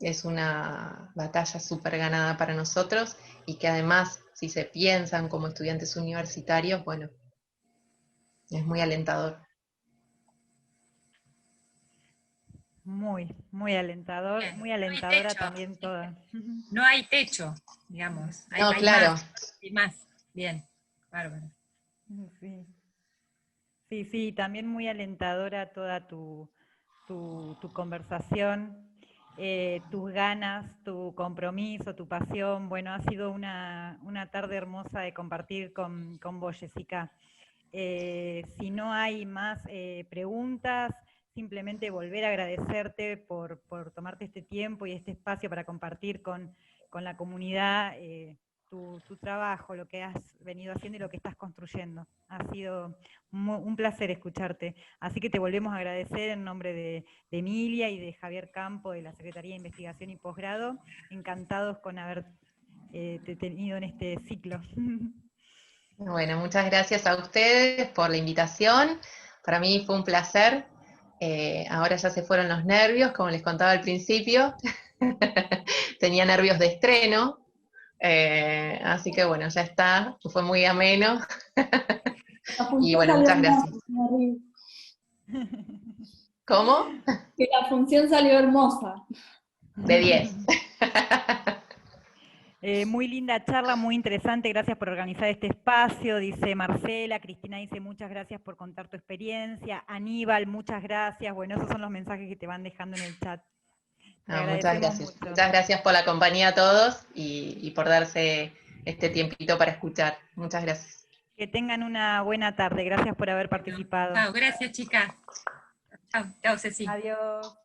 es una batalla súper ganada para nosotros, y que además, si se piensan como estudiantes universitarios, bueno, es muy alentador. Muy, muy alentador, Bien, muy no hay alentadora techo. también toda. No hay techo, digamos. No, Hay claro. más, hay más. Bien, bárbaro. Sí. Sí, sí, también muy alentadora toda tu conversación, tus ganas, tu compromiso, tu pasión. Bueno, ha sido una tarde hermosa de compartir con vos, Jessica. Si no hay más preguntas, simplemente volver a agradecerte por tomarte este tiempo y este espacio para compartir con la comunidad tu trabajo, lo que has venido haciendo y lo que estás construyendo. Ha sido un placer escucharte. Así que te volvemos a agradecer en nombre de Emilia y de Javier Campo, de la Secretaría de Investigación y Posgrado. Encantados con haber tenido en este ciclo. Bueno, muchas gracias a ustedes por la invitación. Para mí fue un placer. Ahora ya se fueron los nervios, como les contaba al principio. Tenía nervios de estreno. Así que bueno, ya está. Fue muy ameno. Y bueno, muchas gracias. ¿Cómo? Que la función salió hermosa. De 10. Muy linda charla, muy interesante, gracias por organizar este espacio, dice Marcela. Cristina dice muchas gracias por contar tu experiencia. Aníbal, muchas gracias. Bueno, esos son los mensajes que te van dejando en el chat. Te Muchas agradecemos gracias. mucho. Muchas gracias por la compañía a todos y por darse este tiempito para escuchar. Muchas gracias. Que tengan una buena tarde. Gracias por haber participado. Chao, gracias chicas. Chao, chao Ceci. Adiós.